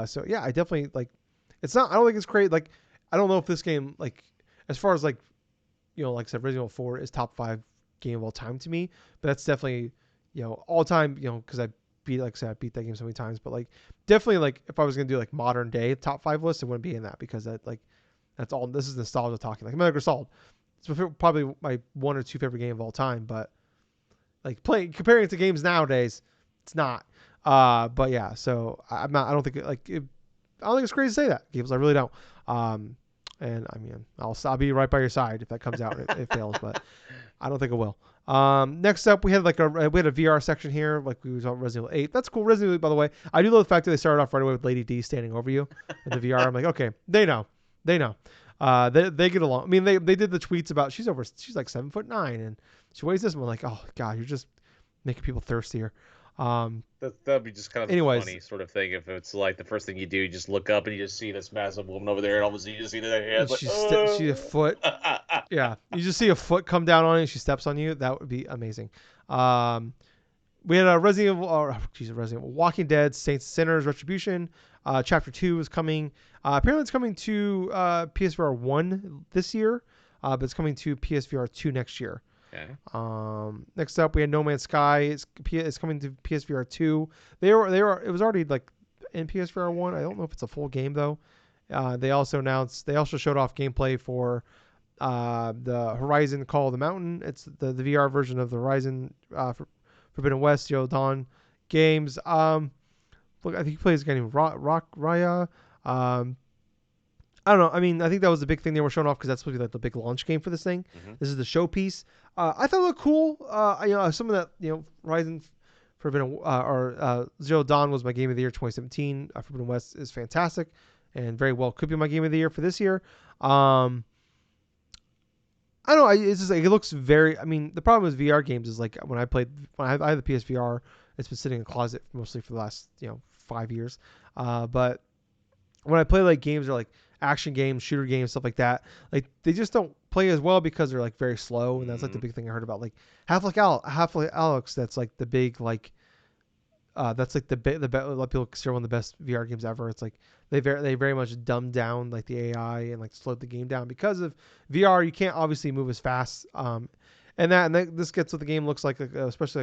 So yeah, I definitely like. It's not. I don't think it's great. Like I don't know if this game like as far as like like I said, Resident Evil 4 is top 5 game of all time to me. But that's definitely all time. Because I beat like I said, I beat that game so many times. But like definitely like if I was gonna do like modern day top 5 list, it wouldn't be in that because that like that's all. This is nostalgia talking. Like Metal Gear Solid. It's probably my one or two favorite game of all time, but like comparing it to games nowadays, it's not. But yeah, so I'm not. I don't think I don't think it's crazy to say that, Gables. I really don't. Um, and I mean, I'll be right by your side if that comes out and it fails, but I don't think it will. Next up, we had a VR section here, like we was on Resident Evil 8. That's cool. Resident Evil, by the way, I do love the fact that they started off right away with Lady D standing over you in the VR. I'm like, okay, they know. They get along. I mean, they did the tweets about she's like 7'9" and she weighs this. And I'm like, oh god, you're just making people thirstier. That'd be just kind of a Anyways, funny sort of thing if it's like the first thing you do, you just look up and you just see this massive woman over there, and all of a sudden you just see their and hands like, she a oh. foot. Yeah, you just see a foot come down on you and she steps on you. That would be amazing. Um, we had a Resident Evil, Walking Dead, Saints and Sinners, Retribution. Chapter 2 is coming. Apparently, it's coming to PSVR 1 this year, but it's coming to PSVR 2 next year. Okay. Next up, we had No Man's Sky. It's coming to PSVR 2. It was already like in PSVR 1. I don't know if it's a full game though. They also showed off gameplay for the Horizon Call of the Mountain. It's the VR version of the Horizon Forbidden West Zero Dawn games. Look, I think he plays a guy named Rock Raya. I don't know. I mean, I think that was the big thing they were showing off because that's supposed to be like the big launch game for this thing. Mm-hmm. This is the showpiece. I thought it looked cool. Some of that, Horizon Forbidden Zero Dawn was my game of the year 2017. Forbidden West is fantastic and very well could be my game of the year for this year. I don't know. It's just like it looks very. I mean, the problem with VR games is like when I have the PSVR, it's been sitting in a closet mostly for the last 5 years. But when I play like games or like action games, shooter games, stuff like that, like they just don't play as well because they're like very slow, and that's like the big thing I heard about like Half-Life Alyx. That's like the big like. That's like a lot of people consider one of the best VR games ever. It's like they very much dumbed down like the AI and like slowed the game down because of VR. You can't obviously move as fast. This gets what the game looks like especially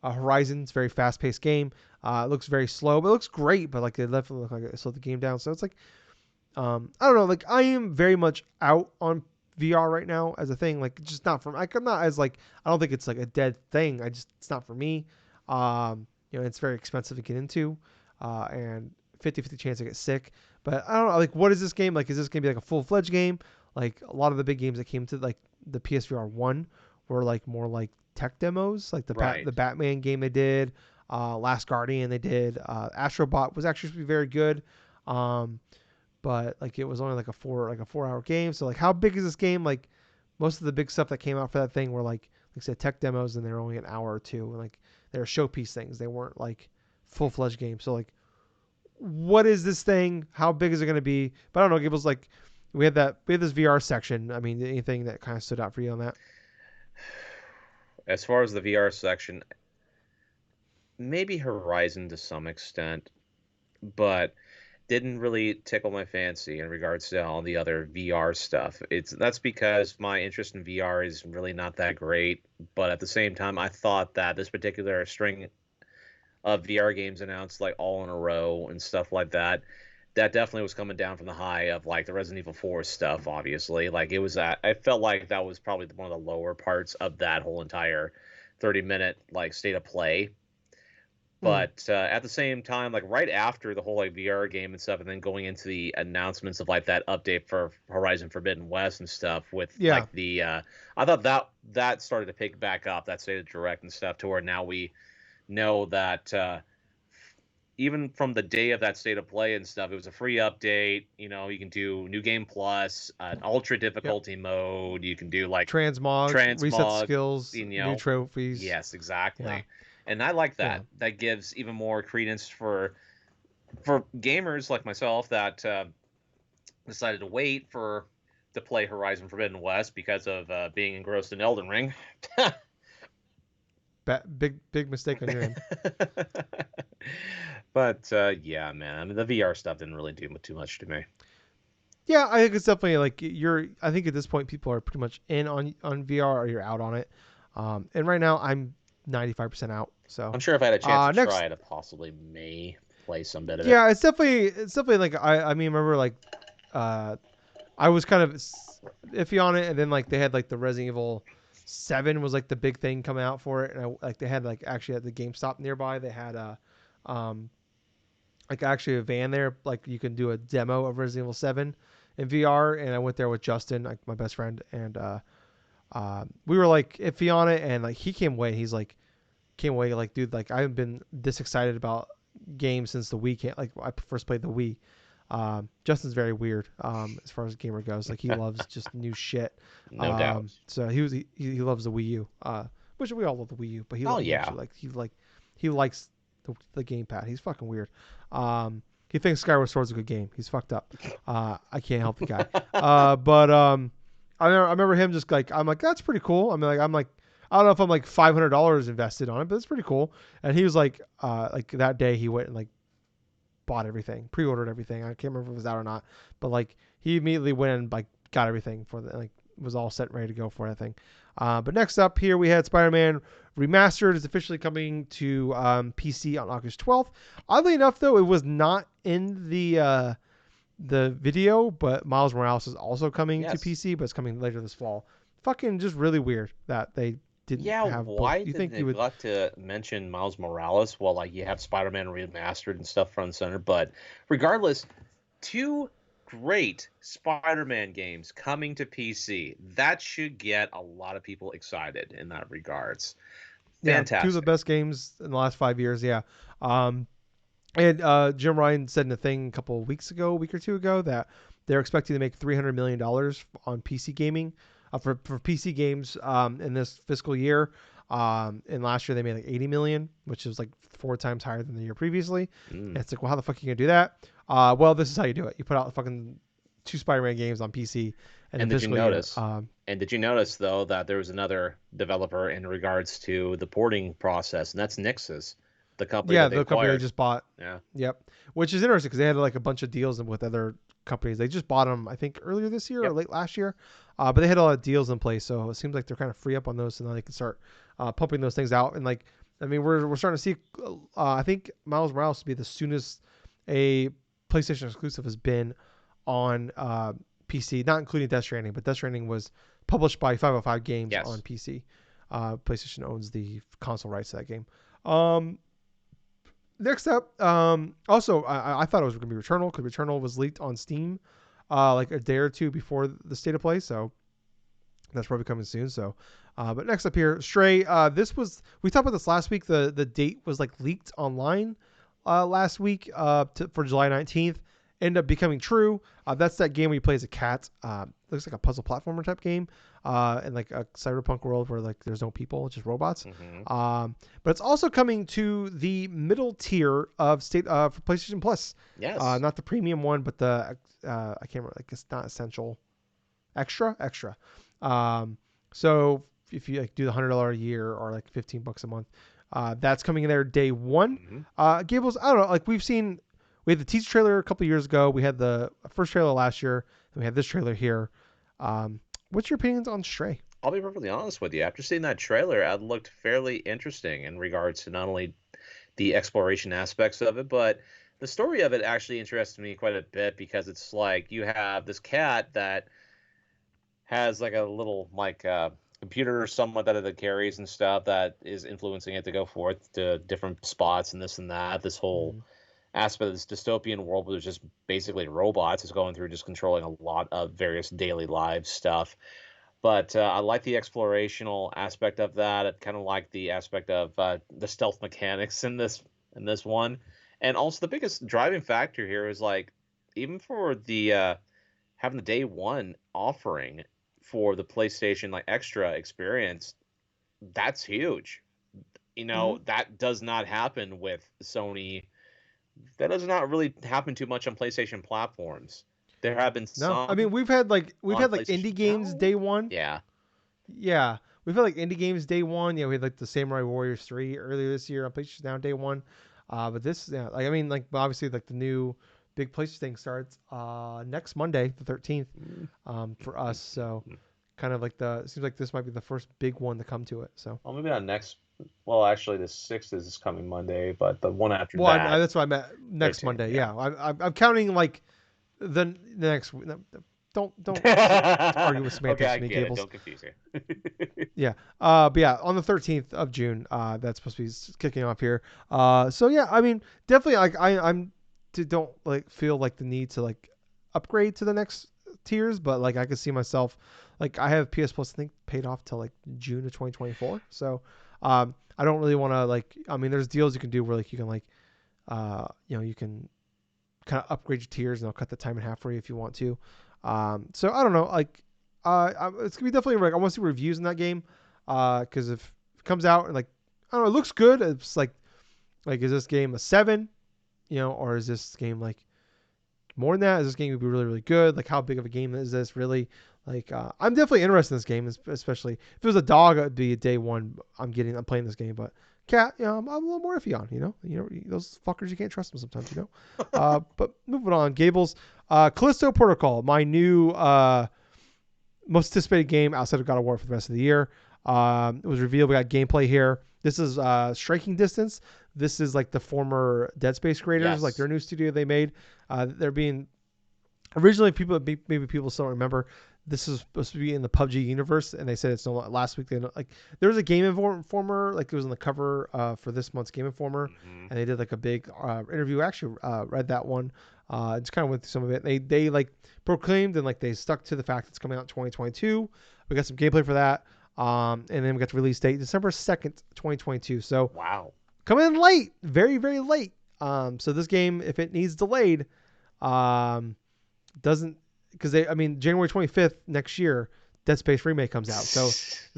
like Horizon. It's a very fast paced game. It looks very slow, but it looks great. But like it definitely look like it slowed the game down. So it's like I don't know. Like I am very much out on VR right now as a thing. Like just not for like I'm not as like I don't think it's like a dead thing. It's not for me. It's very expensive to get into, and 50-50 chance to get sick. But I don't know, like, what is this game? Like, is this going to be like a full-fledged game? Like, a lot of the big games that came to, like, the PSVR 1 were, like, more like tech demos. Like, the Batman game they did, Last Guardian they did. Astrobot was actually supposed to be very good. But, like, it was only, like, a 4-hour game. So, like, how big is this game? Like, most of the big stuff that came out for that thing were, like I said, tech demos, and they're only an hour or two. And, like, they were showpiece things. They weren't like full-fledged games. So like, what is this thing? How big is it going to be? But I don't know. Gables, like we had this VR section. I mean, anything that kind of stood out for you on that? As far as the VR section, maybe Horizon to some extent, but didn't really tickle my fancy in regards to all the other VR stuff. That's because my interest in VR is really not that great, but at the same time I thought that this particular string of VR games announced like all in a row and stuff like that definitely was coming down from the high of like the Resident Evil 4 stuff, obviously. Like I felt like that was probably one of the lower parts of that whole entire 30-minute like state of play. But at the same time, like right after the whole like VR game and stuff, and then going into the announcements of like that update for Horizon Forbidden West and stuff with like the, I thought that started to pick back up that state of direct and stuff to where now we know that even from the day of that state of play and stuff, it was a free update. You can do new game plus, an ultra Yep. difficulty mode. You can do like Transmog, reset transmog. skills, You new know, trophies. yes, Yeah. exactly. And I like Yeah. that. That gives even more credence for gamers like myself that decided to wait for to play Horizon Forbidden West because of being engrossed in Elden Ring. Big mistake on your end. But yeah, man, I mean the VR stuff didn't really do too much to me. Yeah, I think it's definitely like I think at this point people are pretty much in on VR or you're out on it. And right now I'm 95% out. So I'm sure if I had a chance to next, try it, I possibly may play some bit of it. yeah, it's definitely like I mean remember like uh I was kind of iffy on it, and then like they had like the Resident Evil 7 was like the big thing coming out for it, and like they had like actually at the GameStop nearby they had a um like actually a van there, like you can do a demo of Resident Evil 7 in VR, and I went there with Justin, like my best friend, and we were like iffy on it, and like he came away like dude, like I haven't been this excited about games since the Wii like I first played the Wii. Justin's very weird as far as gamer goes. Like he loves just new shit. No doubt. So he loves the Wii U, which we all love the Wii U, but Oh he yeah. actually he likes the gamepad. He's fucking weird. He thinks Skyward Sword's a good game. He's fucked up. I can't help the guy. But I remember him just like I'm like that's pretty cool. I'm like I don't know if I'm like $500 invested on it, but it's pretty cool. And he was like that day he went and like bought everything, pre-ordered everything. I can't remember if it was out or not, but like he immediately went and like got everything for the like was all set and ready to go for that thing. But next up here we had Spider-Man Remastered is officially coming to PC on August 12th. Oddly enough, though, it was not in the video, but Miles Morales is also coming to Yes. PC, but it's coming later this fall. Fucking just really weird that they didn't Yeah, have both. why You did they think you would? neglect to mention Miles Morales while like you have Spider-Man Remastered and stuff front and center? But regardless, two great Spider-Man games coming to PC. That should get a lot of people excited in that regards. Yeah, two of the Fantastic. best games in the last 5 years. Yeah. Um, And Jim Ryan said in a thing a week or two ago, that they're expecting to make $300 million on PC gaming for PC games in this fiscal year. And last year they made like 80 million, which is like 4 times higher than the year previously. And it's like, well, how the fuck are you gonna do that? Well, this is how you do it. You put out fucking 2 Spider-Man games on PC in the And did you fiscal year. notice? And did you notice though that there was another developer in regards to the porting process, and that's Nix's, the company Yeah, that they the company they acquired. just bought. Yeah. Yep. Which is interesting because they had like a bunch of deals with other companies. They just bought them, I think, earlier this year or Yep. late last year. But they had a lot of deals in place, so it seems like they're kind of free up on those, so now they can start pumping those things out. And like, I mean, we're starting to see. I think Miles Morales to be the soonest a PlayStation exclusive has been on PC, not including Death Stranding, but Death Stranding was published by 505 Games on Yes. PC. PlayStation owns the console rights to that game. Um, Next up, also I thought it was going to be Returnal because Returnal was leaked on Steam, like a day or two before the state of play, so that's probably coming soon. So, but next up here, Stray. This was we talked about this last week. The date was like leaked online last week for July 19th. Ended up becoming true. That's that game where you play as a cat. Looks like a puzzle platformer type game, in like a cyberpunk world where like there's no people, it's just robots. Mm-hmm. But it's also coming to the middle tier of state for PlayStation Plus. Yes. Not the premium one, but the I can't remember. Like it's not essential. Extra. So if you like do the $100 a year or like $15 a month, that's coming in there day one. Mm-hmm. Gables, I don't know. Like we had the teaser trailer a couple years ago. We had the first trailer last year, and we had this trailer here. What's your opinions on Stray? I'll be perfectly honest with you. After seeing that trailer, it looked fairly interesting in regards to not only the exploration aspects of it, but the story of it actually interested me quite a bit because it's like you have this cat that has like a little like computer or somewhat that it carries and stuff that is influencing it to go forth to different spots and this and that. This whole aspect of this dystopian world where there's just basically robots is going through just controlling a lot of various daily lives stuff. But I like the explorational aspect of that. I kind of like the aspect of the stealth mechanics in this one, And also the biggest driving factor here is like even for the having the day one offering for the PlayStation like extra experience, that's huge. Mm-hmm. That does not happen with Sony. That does not really happen too much on PlayStation platforms. There have been No, I mean some we've on had like PlayStation indie games Now. day one. Yeah. Yeah, we've had like indie games day one. Yeah, we had like the Samurai Warriors 3 earlier this year on PlayStation Now day one. But this, yeah, like I mean, like obviously like the new big PlayStation thing starts next Monday, the 13th, for us. So kind of like it seems like this might be the first big one to come to it. So Well, maybe not next. Well, actually, the 6th is this coming Monday, but the one after well, that, that's what I meant next 13th, Monday. yeah. Yeah, I'm counting like the next. No, don't argue with Okay, semantics I with me, get it. Gables. Don't confuse you. Yeah. But yeah, on the 13th of June, that's supposed to be kicking off here. So yeah, I mean, definitely like I'm don't like feel like the need to like upgrade to the next tiers, but like I could see myself like I have PS Plus I think paid off till like June of 2024. So I don't really want to like I mean there's deals you can do where like you can like you can kind of upgrade your tiers and I'll cut the time in half for you if you want to. So I don't know, like, it's gonna be definitely like I want to see reviews in that game, because if it comes out and like I don't know, it looks good. It's like is this game a 7, or is this game like more than that? Is this game gonna be really really good? Like how big of a game is this really? Like I'm definitely interested in this game, especially if it was a dog, it'd be a day one. I'm playing this game, but cat, I'm a little more iffy on. Those fuckers you can't trust them sometimes. But moving on, Gables, Callisto Protocol, my new most anticipated game outside of God of War for the rest of the year. It was revealed. We got gameplay here. This is Striking Distance. This is like the former Dead Space creators, like Yes. their new studio they made. They're being originally maybe people still don't remember. This is supposed to be in the PUBG universe, and they said it's no last week. There was a Game Informer, like it was on the cover for this month's Game Informer, Hmm. and they did like a big interview. I actually read that one. Just kind of went through some of it. They like proclaimed and like they stuck to the fact it's coming out in 2022. We got some gameplay for that, and then we got the release date December 2nd, 2022. So Wow. coming in late, very very late. So this game, if it needs delayed, um, doesn't because January 25th next year Dead Space remake comes out, so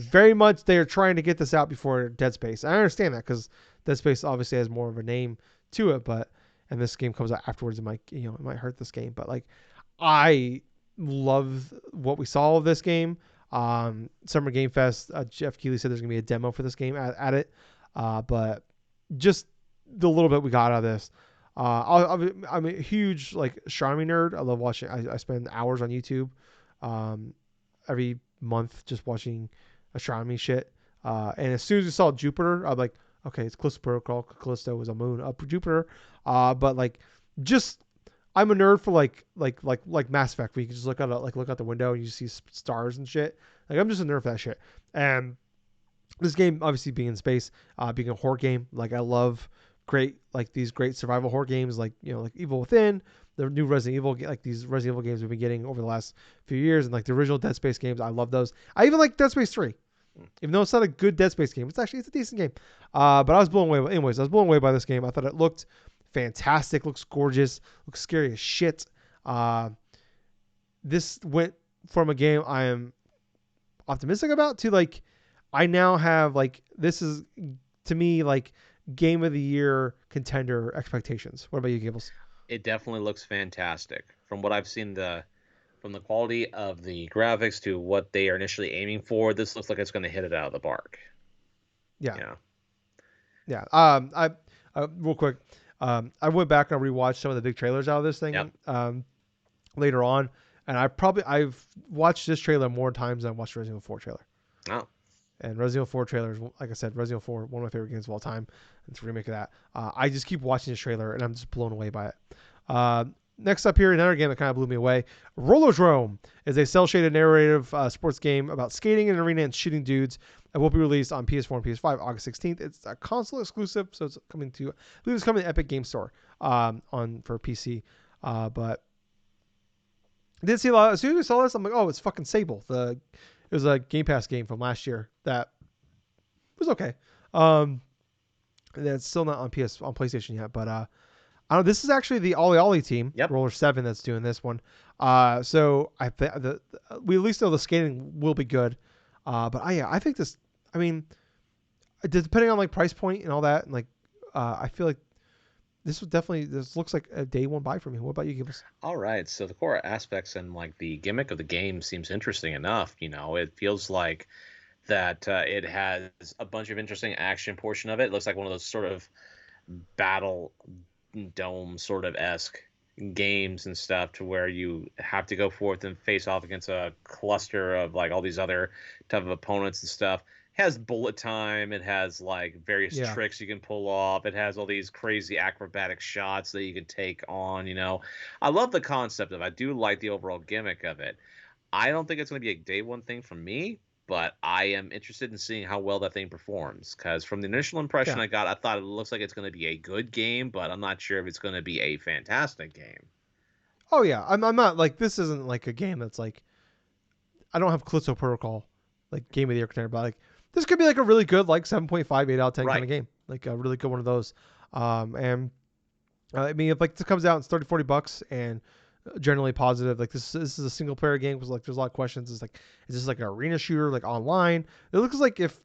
very much they are trying to get this out before Dead Space. I understand that because Dead Space obviously has more of a name to it, but and this game comes out afterwards, it might hurt this game. But like I love what we saw of this game. Summer Game Fest, Jeff Keighley said there's gonna be a demo for this game at it, but just the little bit we got out of this. I'm a huge like astronomy nerd. I love watching. I spend hours on YouTube, every month just watching astronomy shit. And as soon as we saw Jupiter, I'm like, okay, it's Callisto Protocol. Callisto was a moon up Jupiter. But like, just I'm a nerd for like Mass Effect. Where you can just look out the window and you see stars and shit. Like I'm just a nerd for that shit. And this game obviously being in space, being a horror game, like I love these great survival horror games, like like Evil Within, the new Resident Evil, like these Resident Evil games we've been getting over the last few years, and like the original Dead Space games. I love those. I even like Dead Space 3, even though it's not a good Dead Space game. It's a decent game. But I was blown away. Anyways, I was blown away by this game. I thought it looked fantastic, looks gorgeous, looks scary as shit. This went from a game I am optimistic about to like I now have like this is to me like game of the year contender expectations. What about you, Gables? It definitely looks fantastic. From what I've seen, from the quality of the graphics to what they are initially aiming for, this looks like it's going to hit it out of the park. Yeah, Yeah. yeah. I real quick, I went back and rewatched some of the big trailers out of this Yep. thing later on, and I've watched this trailer more times than I watched Resident Evil 4 trailer. Oh. And Resident Evil 4 trailers, like I said, Resident Evil 4, one of my favorite games of all time. It's a remake of that. I just keep watching this trailer and I'm just blown away by it. Next up here, another game that kind of blew me away. Rollerdrome is a cel-shaded narrative sports game about skating in an arena and shooting dudes. It will be released on PS4 and PS5 August 16th. It's a console exclusive, so it's coming to, I believe it's coming to Epic Game Store for PC. But I did see a lot. As soon as we saw this, I'm like, oh, it's fucking Sable. It was a Game Pass game from last year that was okay. That's still not on PlayStation yet, but This is actually the Ollie Ollie team, Yep. Roller 7, that's doing this one. So we at least know the skating will be good. But I think this. I mean, depending on like price point and all that, and like, I feel like this looks like a day one buy for me. What about you, Gables? All right, so the core aspects and like the gimmick of the game seems interesting enough. It feels like that it has a bunch of interesting action portion of it. It looks like one of those sort of battle dome sort of esque games and stuff, to where you have to go forth and face off against a cluster of like all these other type of opponents and stuff. It has bullet time. It has like various Yeah. tricks you can pull off. It has all these crazy acrobatic shots that you can take on. I love the concept of it. I do like the overall gimmick of it. I don't think it's going to be a day one thing for me, but I am interested in seeing how well that thing performs. Because from the initial impression Yeah. I got, I thought it looks like it's going to be a good game, but I'm not sure if it's going to be a fantastic game. Oh yeah. I'm not like, this isn't like a game that's like, I don't have Callisto Protocol like game of the year contender, but like this could be like a really good like 7.5, 8 out of 10 kind Right. of game, like a really good one of those. And I mean, if like this comes out, it's 30, $40 and generally positive. Like this is a single player game because like there's a lot of questions. It's like, is this like an arena shooter like online? It looks like if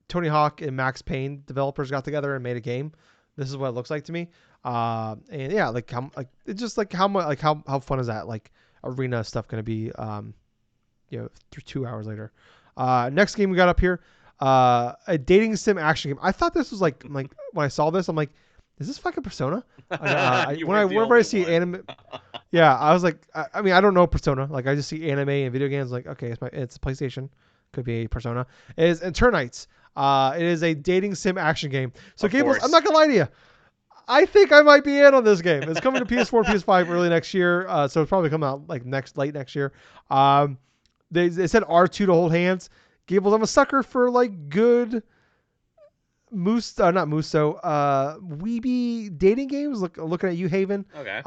Tony Hawk and Max Payne developers got together and made a game. This is what it looks like to me. And yeah, like it's just like how much, like how fun is that like arena stuff going to be? 2 hours later. Next game we got up here, a dating sim action game. I thought this was like when I saw this, I'm like, is this fucking Persona? You weren't the Whenever I only see one. anime, yeah, I was like, I mean, I don't know Persona. Like I just see anime and video games. Like okay, it's PlayStation, could be a Persona. It is Eternites. It is a dating sim action game. So Of Gables, I'm course. not gonna lie to you. I think I might be in on this game. It's coming to PS4, PS5 early next year, so it's probably coming out like late next year. They said R2 to hold hands. Gables, I'm a sucker for like good not Muso, weeby dating games. Looking at you, Haven, Okay.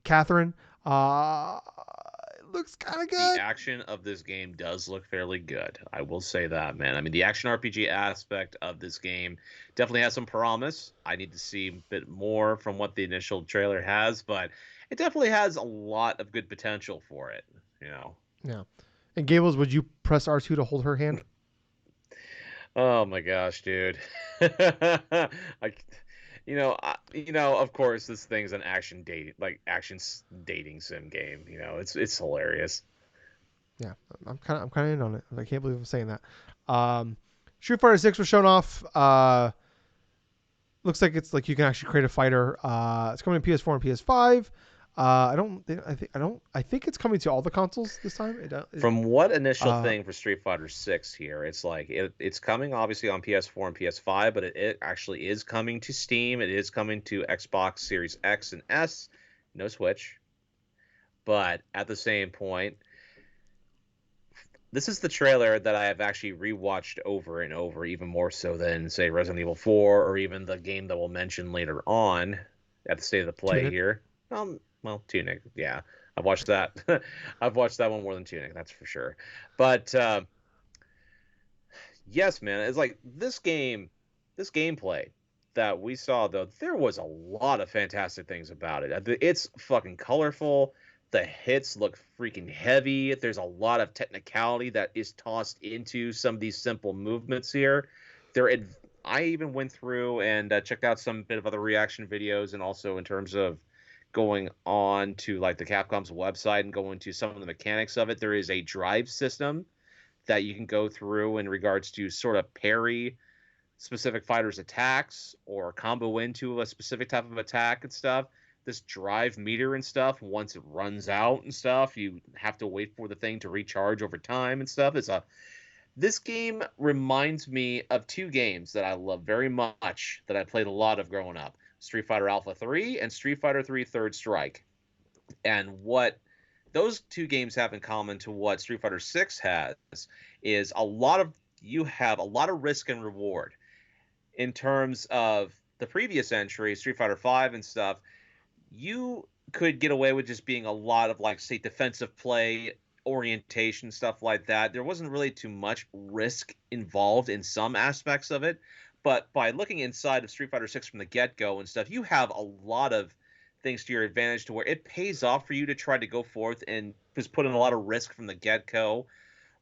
Catherine. It looks kind of The good. action of this game does look fairly good. I will say that, man. I mean, the action RPG aspect of this game definitely has some promise. I need to see a bit more from what the initial trailer has, but it definitely has a lot of good potential for it. Yeah. And Gables, would you press R2 to hold her hand? Oh my gosh, dude. I, of course, this thing's an action dating, like dating sim game. It's hilarious. Yeah, I'm kind of in on it. I can't believe I'm saying that. Street Fighter 6 was shown off. Looks like it's like you can actually create a fighter. It's coming to PS4 and PS5. I think it's coming to all the consoles this time. From what initial Uh, thing for Street Fighter 6 here, it's like it's coming obviously on PS4 and PS5, but it actually is coming to Steam. It is coming to Xbox Series X and S, no Switch. But at the same point, this is the trailer that I have actually rewatched over and over, even more so than say Resident Evil 4 or even the game that we'll mention later on at the state of the play Tunic. here. Well, Tunic, yeah, I've watched that. I've watched that one more than Tunic, that's for sure. But yes, man, it's like this gameplay that we saw though, there was a lot of fantastic things about it. It's fucking colorful. The hits look freaking heavy. There's a lot of technicality that is tossed into some of these simple movements here. I even went through and checked out some bit of other reaction videos, and also in terms of going on to like the Capcom's website and going to some of the mechanics of it. There is a drive system that you can go through in regards to sort of parry specific fighters' attacks or combo into a specific type of attack and stuff. This drive meter and stuff, once it runs out and stuff, you have to wait for the thing to recharge over time and stuff. This game reminds me of two games that I love very much that I played a lot of growing up. Street Fighter Alpha 3 and Street Fighter 3 Third Strike. And what those two games have in common to what Street Fighter 6 has is you have a lot of risk and reward. In terms of the previous entry, Street Fighter 5 and stuff, you could get away with just being a lot of like say defensive play, orientation, stuff like that. There wasn't really too much risk involved in some aspects of it, But by looking inside of Street Fighter 6 from the get-go and stuff, you have a lot of things to your advantage to where it pays off for you to try to go forth and just put in a lot of risk from the get-go.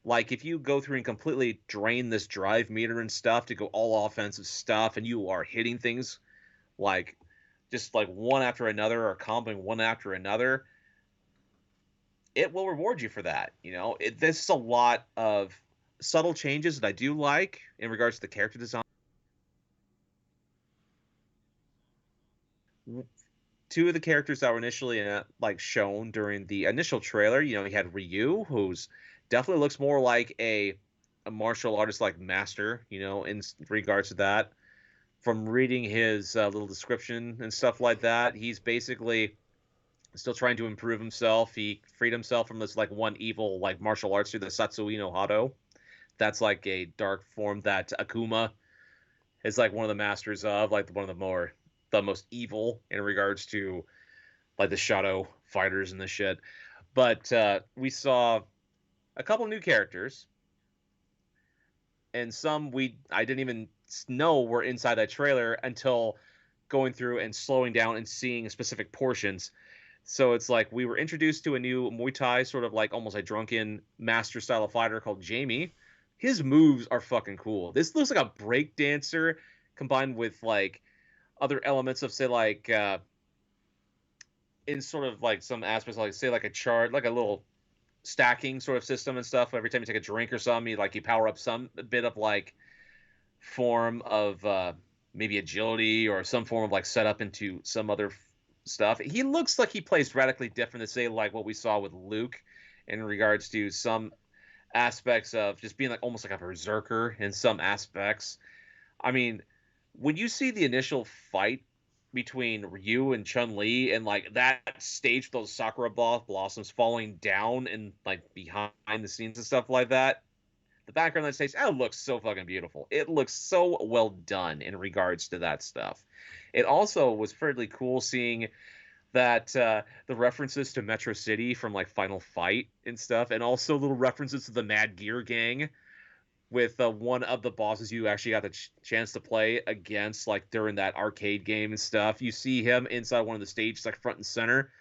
Like if you go through and completely drain this drive meter and stuff to go all offensive stuff, and you are hitting things like just like one after another or comboing one after another, it will reward you for that. This is a lot of subtle changes that I do like in regards to the character design. Two of the characters that were initially like shown during the initial trailer, you had Ryu, who's definitely looks more like a martial artist like master, in regards to that. From reading his little description and stuff like that, he's basically still trying to improve himself. He freed himself from this like one evil like martial arts through the Satsui no Hado. That's like a dark form that Akuma is like one of the masters of, like one of the most evil in regards to like the shadow fighters and this shit. But we saw a couple new characters, and some I didn't even know were inside that trailer until going through and slowing down and seeing specific portions. So it's like we were introduced to a new Muay Thai, sort of like almost a drunken master style of fighter called Jamie. His moves are fucking cool. This looks like a break dancer combined with like other elements of, say, like in sort of like some aspects, like say like a chart, like a little stacking sort of system and stuff. Every time you take a drink or something, you power up some bit of like form of maybe agility or some form of like setup into some other stuff. He looks like he plays radically different to, say, like what we saw with Luke in regards to some aspects of just being like almost like a berserker in some aspects. I mean, when you see the initial fight between Ryu and Chun-Li and like that stage with those Sakura blossoms falling down and like behind the scenes and stuff like that, the background of that stage, that looks so fucking beautiful. It looks so well done in regards to that stuff. It also was fairly cool seeing that the references to Metro City from like Final Fight and stuff, and also little references to the Mad Gear Gang with one of the bosses you actually got the chance to play against, like during that arcade game and stuff. You see him inside one of the stages, like front and center.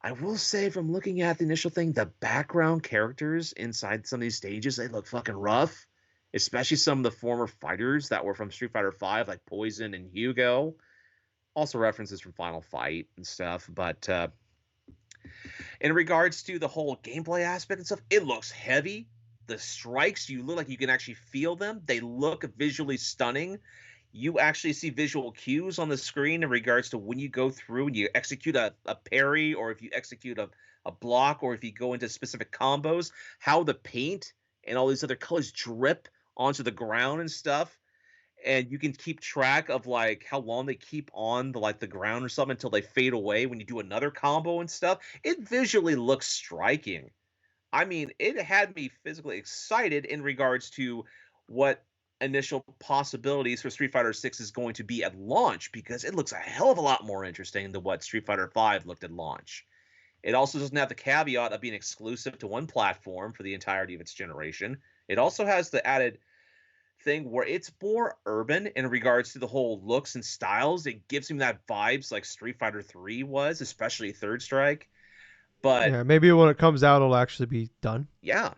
I will say, from looking at the initial thing, the background characters inside some of these stages, they look fucking rough. Especially some of the former fighters that were from Street Fighter V, like Poison and Hugo. Also references from Final Fight and stuff. But in regards to the whole gameplay aspect and stuff, it looks heavy. The strikes, you look like you can actually feel them. They look visually stunning. You actually see visual cues on the screen in regards to when you go through and you execute a parry, or if you execute a block, or if you go into specific combos, how the paint and all these other colors drip onto the ground and stuff. And you can keep track of like how long they keep on the ground or something until they fade away when you do another combo and stuff. It visually looks striking. I mean, it had me physically excited in regards to what initial possibilities for Street Fighter 6 is going to be at launch, because it looks a hell of a lot more interesting than what Street Fighter 5 looked at launch. It also doesn't have the caveat of being exclusive to one platform for the entirety of its generation. It also has the added thing where it's more urban in regards to the whole looks and styles. It gives him that vibes like Street Fighter 3 was, especially Third Strike. But Yeah, maybe when it comes out, it'll actually be done. yeah,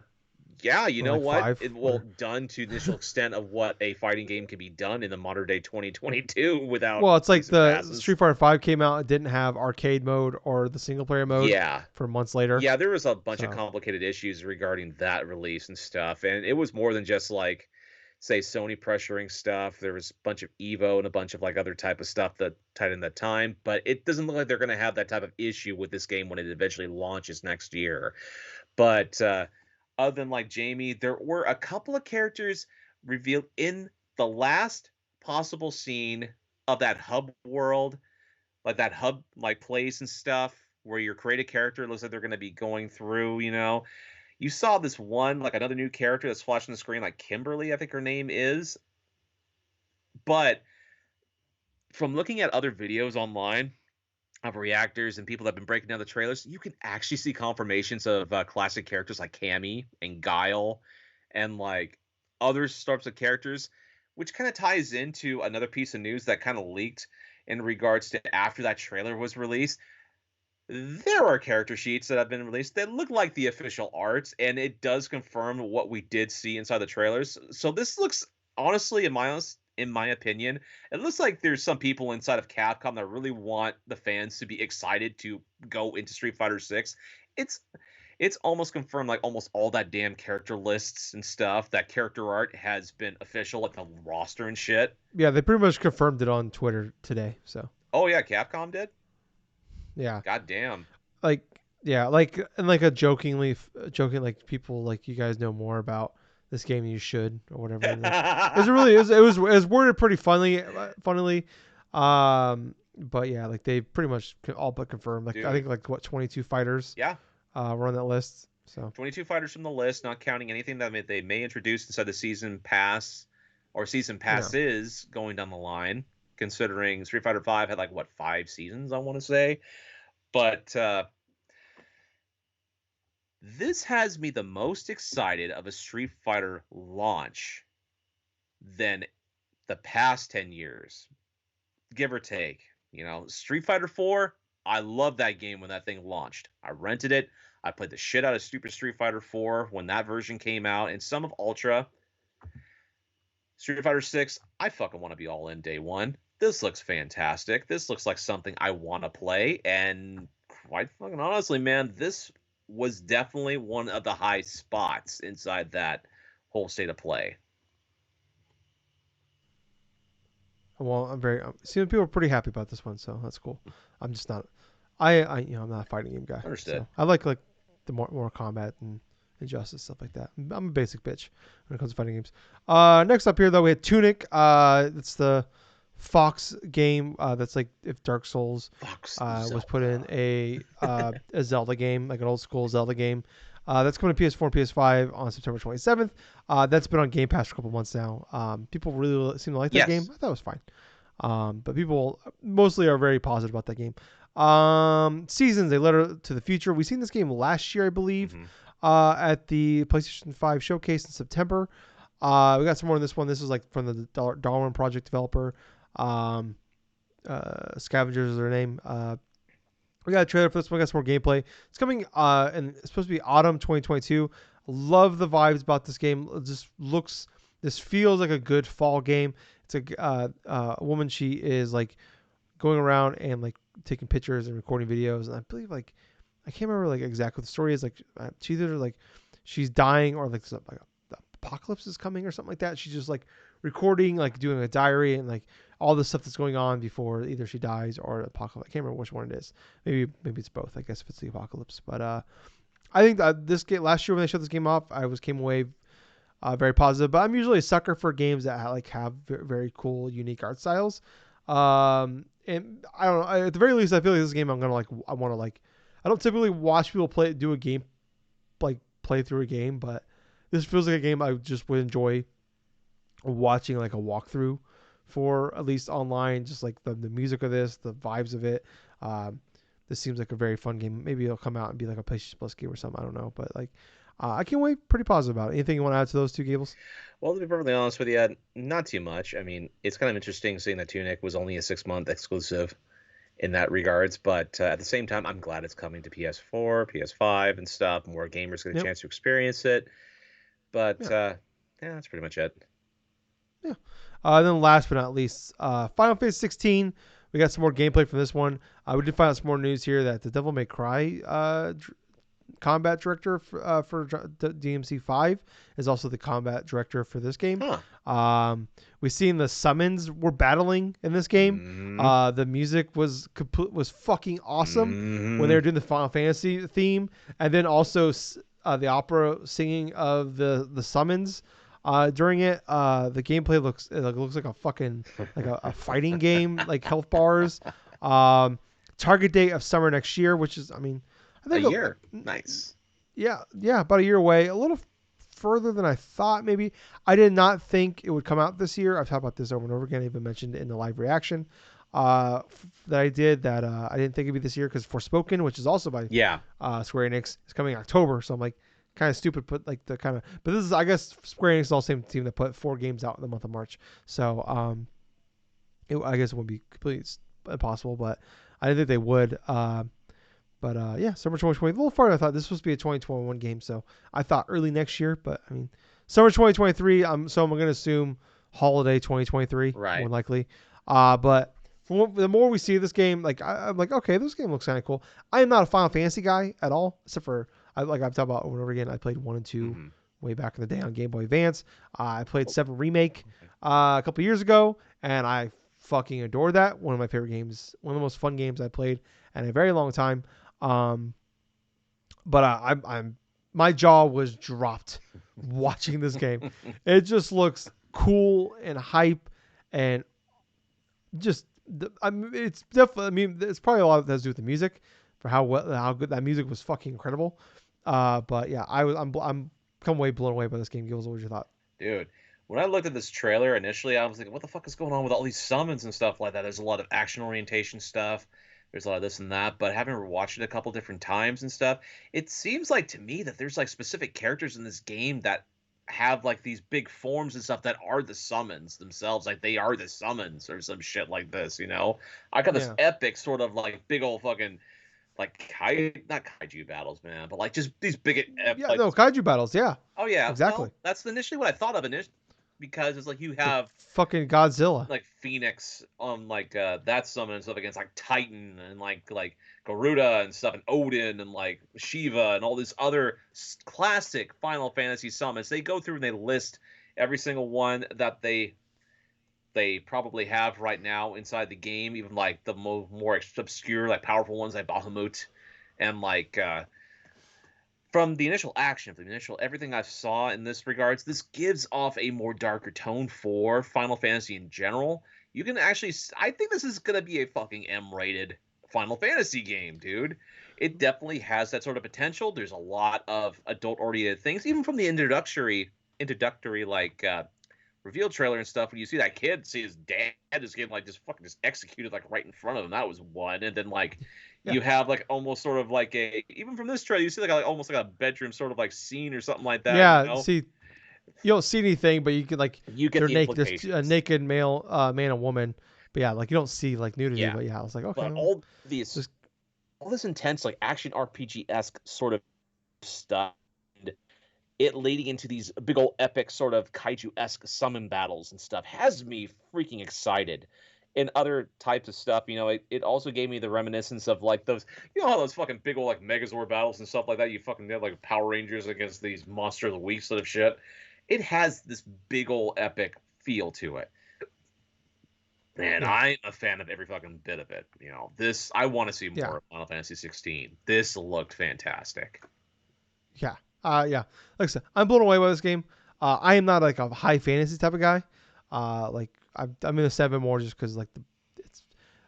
you Or know like what? 5. It will done to the initial extent of what a fighting game can be done in the modern day 2022 without Well, it's like season the passes. Street Fighter 5 came out, it didn't have arcade mode or the single player mode Yeah. for months later. Yeah, there was a bunch of So, complicated issues regarding that release and stuff, and it was more than just like, say, Sony pressuring stuff. There was a bunch of Evo and a bunch of like other type of stuff that tied in that time, but it doesn't look like they're going to have that type of issue with this game when it eventually launches next year. But other than like Jamie, there were a couple of characters revealed in the last possible scene of that hub world, like that hub like place and stuff, where your created character looks like they're going to be going through. You saw this one, like another new character that's flashing the screen, like Kimberly, I think her name is. But from looking at other videos online of reactors and people that have been breaking down the trailers, you can actually see confirmations of classic characters like Cammy and Guile and like other types of characters which kind of ties into another piece of news that kind of leaked in regards to after that trailer was released. There are character sheets that have been released that look like the official art, and it does confirm what we did see inside the trailers. So this looks, honestly, in my opinion, it looks like there's some people inside of Capcom that really want the fans to be excited to go into Street Fighter 6. It's it's almost confirmed, like almost all that damn character lists and stuff, that character art has been official, like the roster and shit. Yeah, they pretty much confirmed it on Twitter today. So Oh yeah, Capcom did. yeah, God damn. like yeah, like and like a joking like people like you guys know more about this game than you should or whatever. Like, it was worded pretty funnily. But yeah, like they pretty much all but confirmed. Like I Dude. think like what 22 fighters Yeah. were on that list. So 22 fighters from the list, not counting anything that they may introduce inside the season pass or season passes going down the line, considering Street Fighter 5 had like what 5 seasons, I want to say. But this has me the most excited of a Street Fighter launch than the past 10 years, give or take. You know, Street Fighter 4, I love that game when that thing launched. I rented it. I played the shit out of Super Street Fighter 4 when that version came out, and some of Ultra. Street Fighter 6, I fucking want to be all in day one. This looks fantastic. This looks like something I want to play, and quite fucking honestly, man, this was definitely one of the high spots inside that whole state of play. well, I'm very seeing people are pretty happy about this one, so that's cool. I'm just not. I'm not a fighting game guy. Understood. So I like the more combat and Injustice stuff like that. I'm a basic bitch when it comes to fighting games. Next up here though we had Tunic. It's the Fox game that's like if Dark Souls was put in a Zelda game, like an old school Zelda game. That's coming to PS4 and PS5 on September 27th. That's been on Game Pass for a couple months now. People really seem to like that game. I thought it was fine. But people mostly are very positive about that game. Seasons, a letter to the future. We've seen this game last year, I believe, at the PlayStation 5 showcase in September. We got some more on this one. This is like from the Darwin Project developer. Scavengers is their name. We got a trailer for this one. We got some more gameplay. It's coming and it's supposed to be autumn 2022. Love the vibes about this game. It just looks, this feels like a good fall game. It's a woman. She is like going around and like taking pictures and recording videos. And I believe like, I can't remember like exactly what the story is. Like she either like she's dying or like the apocalypse is coming or something like that. She's just like recording, like doing a diary and like all the stuff that's going on before either she dies or the apocalypse. I can't remember which one it is. Maybe it's both. I guess if it's the apocalypse. But I think that this game last year when they showed this game off, came away very positive. But I'm usually a sucker for games that have very cool, unique art styles. And I don't know. At the very least, I feel like this game I want to like. I don't typically watch people play through a game, but this feels like a game I just would enjoy watching like a walkthrough for, at least online. Just like the music of this, the vibes of it. This seems like a very fun game. Maybe it'll come out and be like a PlayStation Plus game or something. I don't know, but like I can't wait. Pretty positive about it. Anything you want to add to those two, Gables? Well, to be perfectly honest with you, not too much. I mean, it's kind of interesting seeing that Tunic was only a 6-month exclusive in that regards, but at the same time, I'm glad it's coming to PS4, PS5, and stuff. More gamers get a chance to experience it. But yeah, that's pretty much it. Yeah. Then last but not least, Final Fantasy 16. We got some more gameplay from this one. We did find out some more news here that the Devil May Cry combat director for DMC 5 is also the combat director for this game. We've seen the summons were battling in this game. The music was fucking awesome when they were doing the Final Fantasy theme, and then also the opera singing of the summons during it. The gameplay looks like a fucking like a fighting game, like health bars. Target date of summer next year, which is, I mean, I think a year. Nice. Yeah, about a year away. A little further than I thought. Maybe I did not think it would come out this year. I've talked about this over and over again. I even mentioned it in the live reaction that I did. That I didn't think it'd be this year because Forspoken, which is also by Square Enix, is coming in October. So I'm like, kind of stupid. Put like the kind of, but this is I guess Square Enix is all the same team that put 4 games out in the month of March. So I guess it wouldn't be completely impossible, but I didn't think they would. Yeah, summer 2020. A little farther. I thought this was supposed to be a 2021 game, so I thought early next year. But I mean, summer 2023. I'm going to assume holiday 2023 more Right. likely. But the more we see this game, like I'm like, okay, this game looks kind of cool. I am not a Final Fantasy guy at all, except for I've talked about over and over again. I played 1 and 2 way back in the day on Game Boy Advance. I played 7 Remake a couple years ago, and I fucking adore that. One of my favorite games, one of the most fun games I played in a very long time. But I'm my jaw was dropped watching this game. It just looks cool and hype, and just it's definitely. I mean, it's probably a lot that has to do with the music, for how good that music was. Fucking incredible. But yeah, I'm come away blown away by this game. Gills, what was your thought? Dude, when I looked at this trailer initially, I was like, what the fuck is going on with all these summons and stuff like that? There's a lot of action orientation stuff. There's a lot of this and that, but having watched it a couple different times and stuff, it seems like to me that there's like specific characters in this game that have like these big forms and stuff that are the summons themselves. Like they are the summons or some shit like this, you know? I got this Yeah. epic sort of like big old fucking like not kaiju battles, man, but like just these big Yeah, like no, kaiju battles. Yeah, oh yeah, exactly. well, that's initially what I thought of initially because it's like you Like have fucking Godzilla. like Phoenix on like that summon and stuff against like Titan and like Garuda and stuff and Odin and like Shiva and all these other classic Final Fantasy summons. They go through and they list every single one that they probably have right now inside the game, even like the more obscure like powerful ones like Bahamut and like from the initial action, from the initial everything I saw in this regards, this gives off a more darker tone for Final Fantasy in general. You can actually, I think this is gonna be a fucking M-rated Final Fantasy game, dude. It definitely has that sort of potential. There's a lot of adult-oriented things, even from the introductory like reveal trailer and stuff. When you see that kid see his dad just getting like just fucking just executed like right in front of him, that was one. And then like Yeah. you have like almost sort of like a even from this trailer you see like almost like a bedroom sort of like scene or something like that. Yeah. You know, See, you don't see anything, but you can like you get they're the naked. There's a implications. naked male, man and woman. But yeah, like you don't see like nudity. Yeah, But yeah, I was like, okay, but well, these this, all this intense like action RPG esque sort of stuff. It leading into these big old epic sort of kaiju-esque summon battles and stuff has me freaking excited. And other types of stuff, you know, it also gave me the reminiscence of like those, you know, how those fucking big old like Megazord battles and stuff like that. You fucking have like Power Rangers against these Monster of the Week sort of shit. It has this big old epic feel to it. And yeah, I'm a fan of every fucking bit of it. You know, this I want to see yeah, more of Final Fantasy 16. This looked fantastic. yeah, yeah. Like I said, I'm blown away by this game. I am not like a high fantasy type of guy. Like I'm in a 7 more just because like it's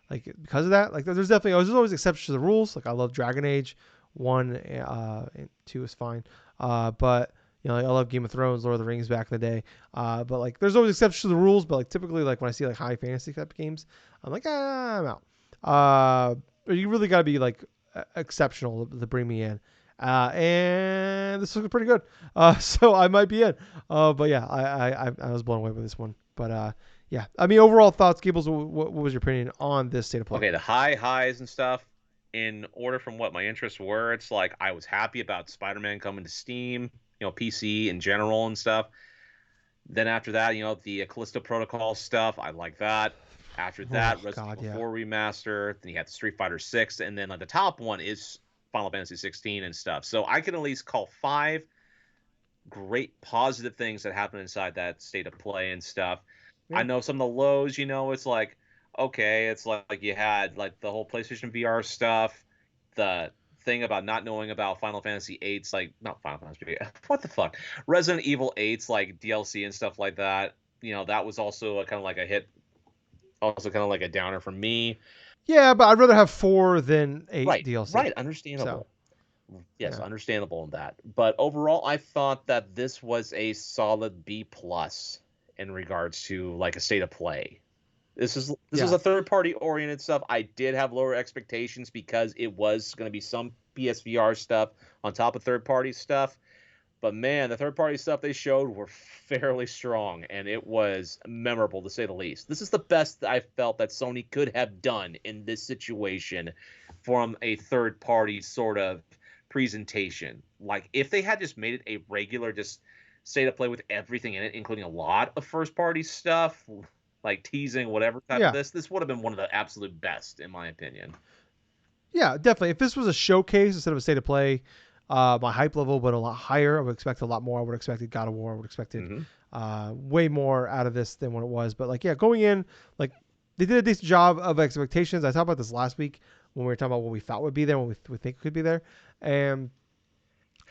like because of that. Like there's definitely there's always exceptions to the rules. Like I love Dragon Age 1 and 2 is fine. But you know, like, I love Game of Thrones, Lord of the Rings back in the day. But like there's always exceptions to the rules. But like typically like when I see like high fantasy type of games, I'm like I'm out. You really got to be like exceptional to bring me in. And this looks pretty good. So I might be in. But yeah, I was blown away by this one. But yeah, I mean, overall thoughts, Gables. What was your opinion on this state of play? Okay, the highs and stuff. In order from what my interests were, it's like I was happy about Spider-Man coming to Steam, you know, PC in general and stuff. Then after that, you know, the Callisto Protocol stuff, I like that. After Oh that, Resident God, Evil yeah. 4 remaster. Then you had the Street Fighter 6, and then like the top one is Final Fantasy 16 and stuff. So I can at least call 5 great positive things that happen inside that state of play and stuff. I Yeah. know some of the lows, you know, it's like okay, it's like you had like the whole PlayStation VR stuff, the thing about not knowing about Final Fantasy 8's like not Final Fantasy what the fuck? Resident Evil 8's like DLC and stuff like that. You know, that was also kind of like a hit, also kind of like a downer for me. Yeah, but I'd rather have 4 than 8 Right, DLC. right, So understandable. Yes, yeah, understandable in that. But overall, I thought that this was a solid B plus in regards to like a state of play. This is yeah, a third party oriented stuff. I did have lower expectations because it was going to be some PSVR stuff on top of third party stuff. But man, the third-party stuff they showed were fairly strong, and it was memorable to say the least. This is the best I felt that Sony could have done in this situation from a third-party sort of presentation. Like, if they had just made it a regular, just state of play with everything in it, including a lot of first-party stuff, like teasing, whatever type of Yeah. this would have been one of the absolute best, in my opinion. Yeah, definitely. If this was a showcase instead of a state of play, my hype level would a lot higher. I would expect a lot more. I would have expected God of War. I would have expected way more out of this than what it was. But like, yeah, going in, like they did a decent job of expectations. I talked about this last week when we were talking about what we thought would be there, what we think could be there, and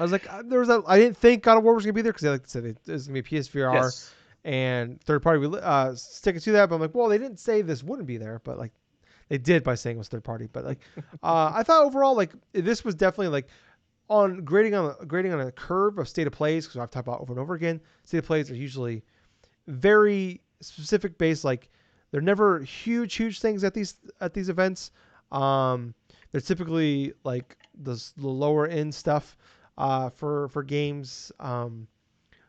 I was like, I didn't think God of War was gonna be there because like I said, it's gonna be PSVR Yes. and third party sticking to that. But I'm like, well, they didn't say this wouldn't be there, but like they did by saying it was third party. But like, I thought overall like this was definitely like on grading on a curve of state of plays, because I've talked about over and over again. State of plays are usually very specific based. Like they're never huge things at these events. They're typically like the lower end stuff for games.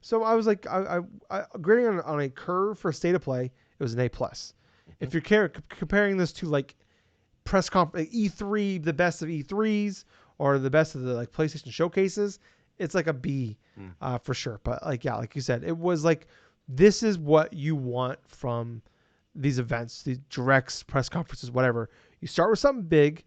So I was like, I grading on a curve for state of play, it was an A plus. If you're comparing this to like press conference E3, the best of E3s or the best of the like PlayStation showcases, it's like a B for sure. But like, yeah, like you said, it was like, this is what you want from these events, these directs, press conferences, whatever. You start with something big,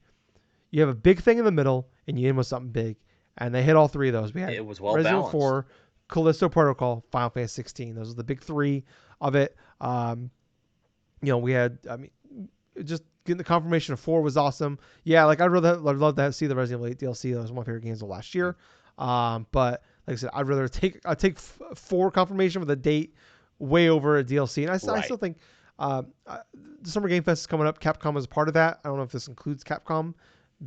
you have a big thing in the middle, and you end with something big. And they hit all three of those. We had It was well Resident balanced. 4, Callisto Protocol, Final Fantasy 16. Those are the big three of it. We had, I mean, just getting the confirmation of 4 was awesome. Yeah, like I'd love to see the Resident Evil 8 DLC. That was one of my favorite games of last year. But like I said, I'd take 4 confirmation with a date way over a DLC. And I still think the Summer Game Fest is coming up. Capcom is a part of that. I don't know if this includes Capcom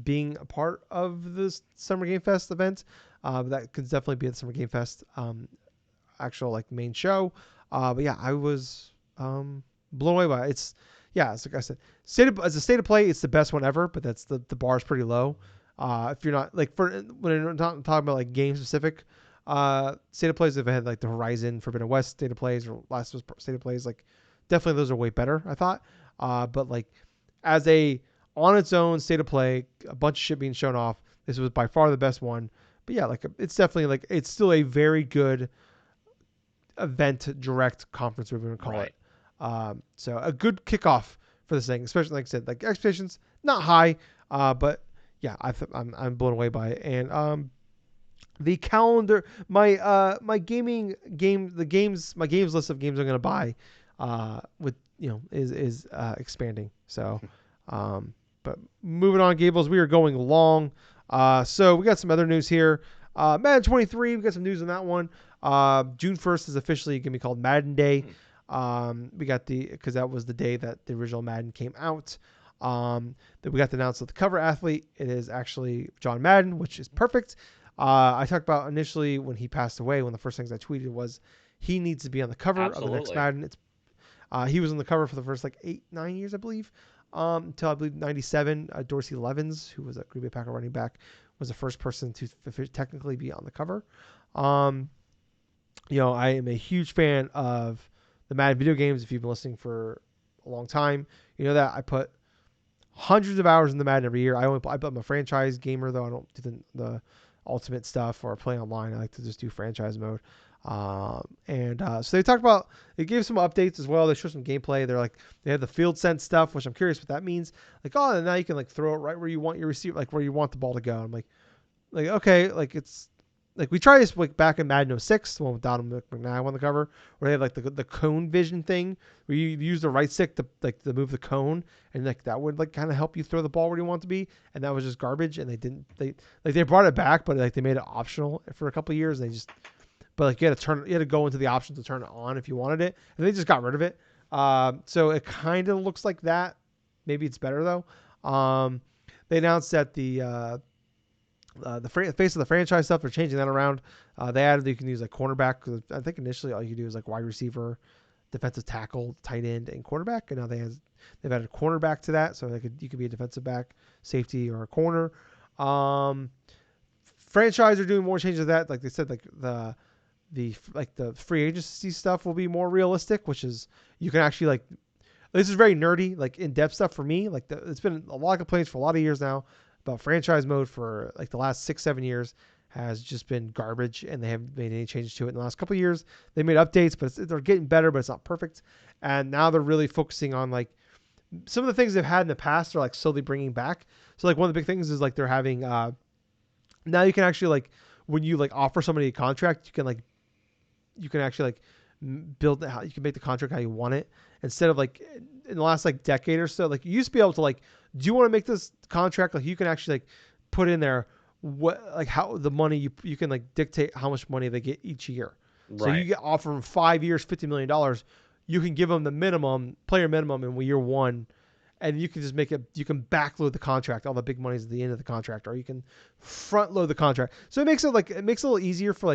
being a part of this Summer Game Fest event. But that could definitely be at the Summer Game Fest actual like main show. But yeah, I was blown away by it. It's like I said, as a state of play, it's the best one ever, but that's the bar is pretty low. If you're not like when you're talking about like game specific state of plays, if I had like the Horizon Forbidden West state of plays or Last of Us state of plays, like definitely those are way better, I thought. But like as a on its own state of play, a bunch of shit being shown off, this was by far the best one. But yeah, like it's definitely like it's still a very good event direct conference, whatever you want to call it. So a good kickoff for this thing, especially like I said, like expectations not high, but yeah, I'm blown away by it. And the calendar, my gaming game, my games list of games I'm gonna buy, with is expanding. So, but moving on, Gables, we are going long. So we got some other news here. Madden 23, we got some news on that one. June 1st is officially going to be called Madden Day. We got because that was the day that the original Madden came out. That we got to announce that the cover athlete, it is actually John Madden, which is perfect. I talked about initially when he passed away, one of the first things I tweeted was he needs to be on the cover of the next Madden. He was on the cover for the first like 8-9 years, I believe, until I believe 97. Dorsey Levens, who was a Green Bay Packer running back, was the first person to technically be on the cover. I am a huge fan of the Madden video games. If you've been listening for a long time, you know that I put hundreds of hours in the Madden every year. I'm a franchise gamer, though. I don't do the ultimate stuff or play online. I like to just do franchise mode. So they talked about, they gave some updates as well. They showed some gameplay. They had the field sense stuff, which I'm curious what that means. Like, oh, and now you can like throw it right where you want your receiver, like where you want the ball to go. I'm like, okay, like it's like we tried this like back in Madden 06, the one with Donald McNabb on the cover, where they had like the cone vision thing where you use the right stick to move the cone, and like that would like kind of help you throw the ball where you want it to be, and that was just garbage. And they brought it back, but like they made it optional for a couple of years. But like you had to go into the options to turn it on if you wanted it, and they just got rid of it. So it kind of looks like that. Maybe it's better though. They announced that the face of the franchise stuff, they're changing that around. They added that you can use like cornerback. I think initially all you could do is like wide receiver, defensive tackle, tight end, and quarterback. And now they've added a cornerback to that, so you could be a defensive back, safety, or a corner. franchise are doing more changes to that. Like they said, like the free agency stuff will be more realistic, which is you can actually like. This is very nerdy, like in-depth stuff for me. Like it's been a lot of complaints for a lot of years now about franchise mode for like the last 6-7 years has just been garbage, and they haven't made any changes to it in the last couple of years. They made updates, but they're getting better, but it's not perfect. And now they're really focusing on like some of the things they've had in the past are like slowly bringing back. So like one of the big things is like they're having now you can actually like when you like offer somebody a contract, you can actually like build how you can make the contract how you want it instead of like in the last like decade or so. Like you used to be able to like, do you want to make this contract? Like you can actually like put in there what like how the money you can like dictate how much money they get each year. Right. So you get offer them 5 years, $50 million. You can give them the minimum player minimum in year one, and you can just make it. You can backload the contract. All the big money's at the end of the contract, or you can front load the contract. So it makes it a little easier for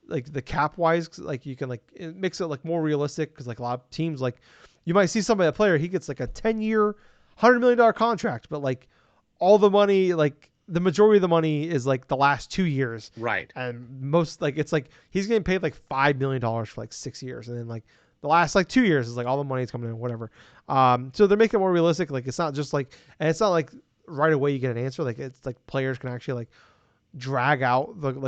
like the cap wise. Like you can like it makes it like more realistic because like a lot of teams like you might see somebody a player he gets like a 10-year, $100 million contract, but like all the money like. The majority of the money is like the last 2 years. Right. And most like it's like he's getting paid like $5 million for like 6 years. And then like the last like 2 years is like all the money's coming in, whatever. So they're making it more realistic. Like it's not just like, and it's not like right away you get an answer. Like it's like players can actually like drag out the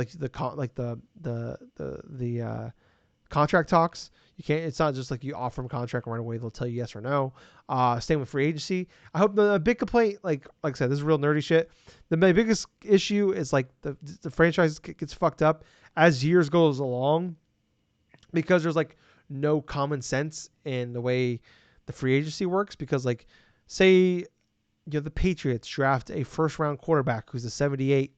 contract talks. You can't. It's not just like you offer them contract right away. They'll tell you yes or no. Same with free agency. I hope the big complaint, like I said, this is real nerdy shit. My biggest issue is like the franchise gets fucked up as years goes along because there's like no common sense in the way the free agency works. Because like, say, the Patriots draft a first round quarterback who's a 78,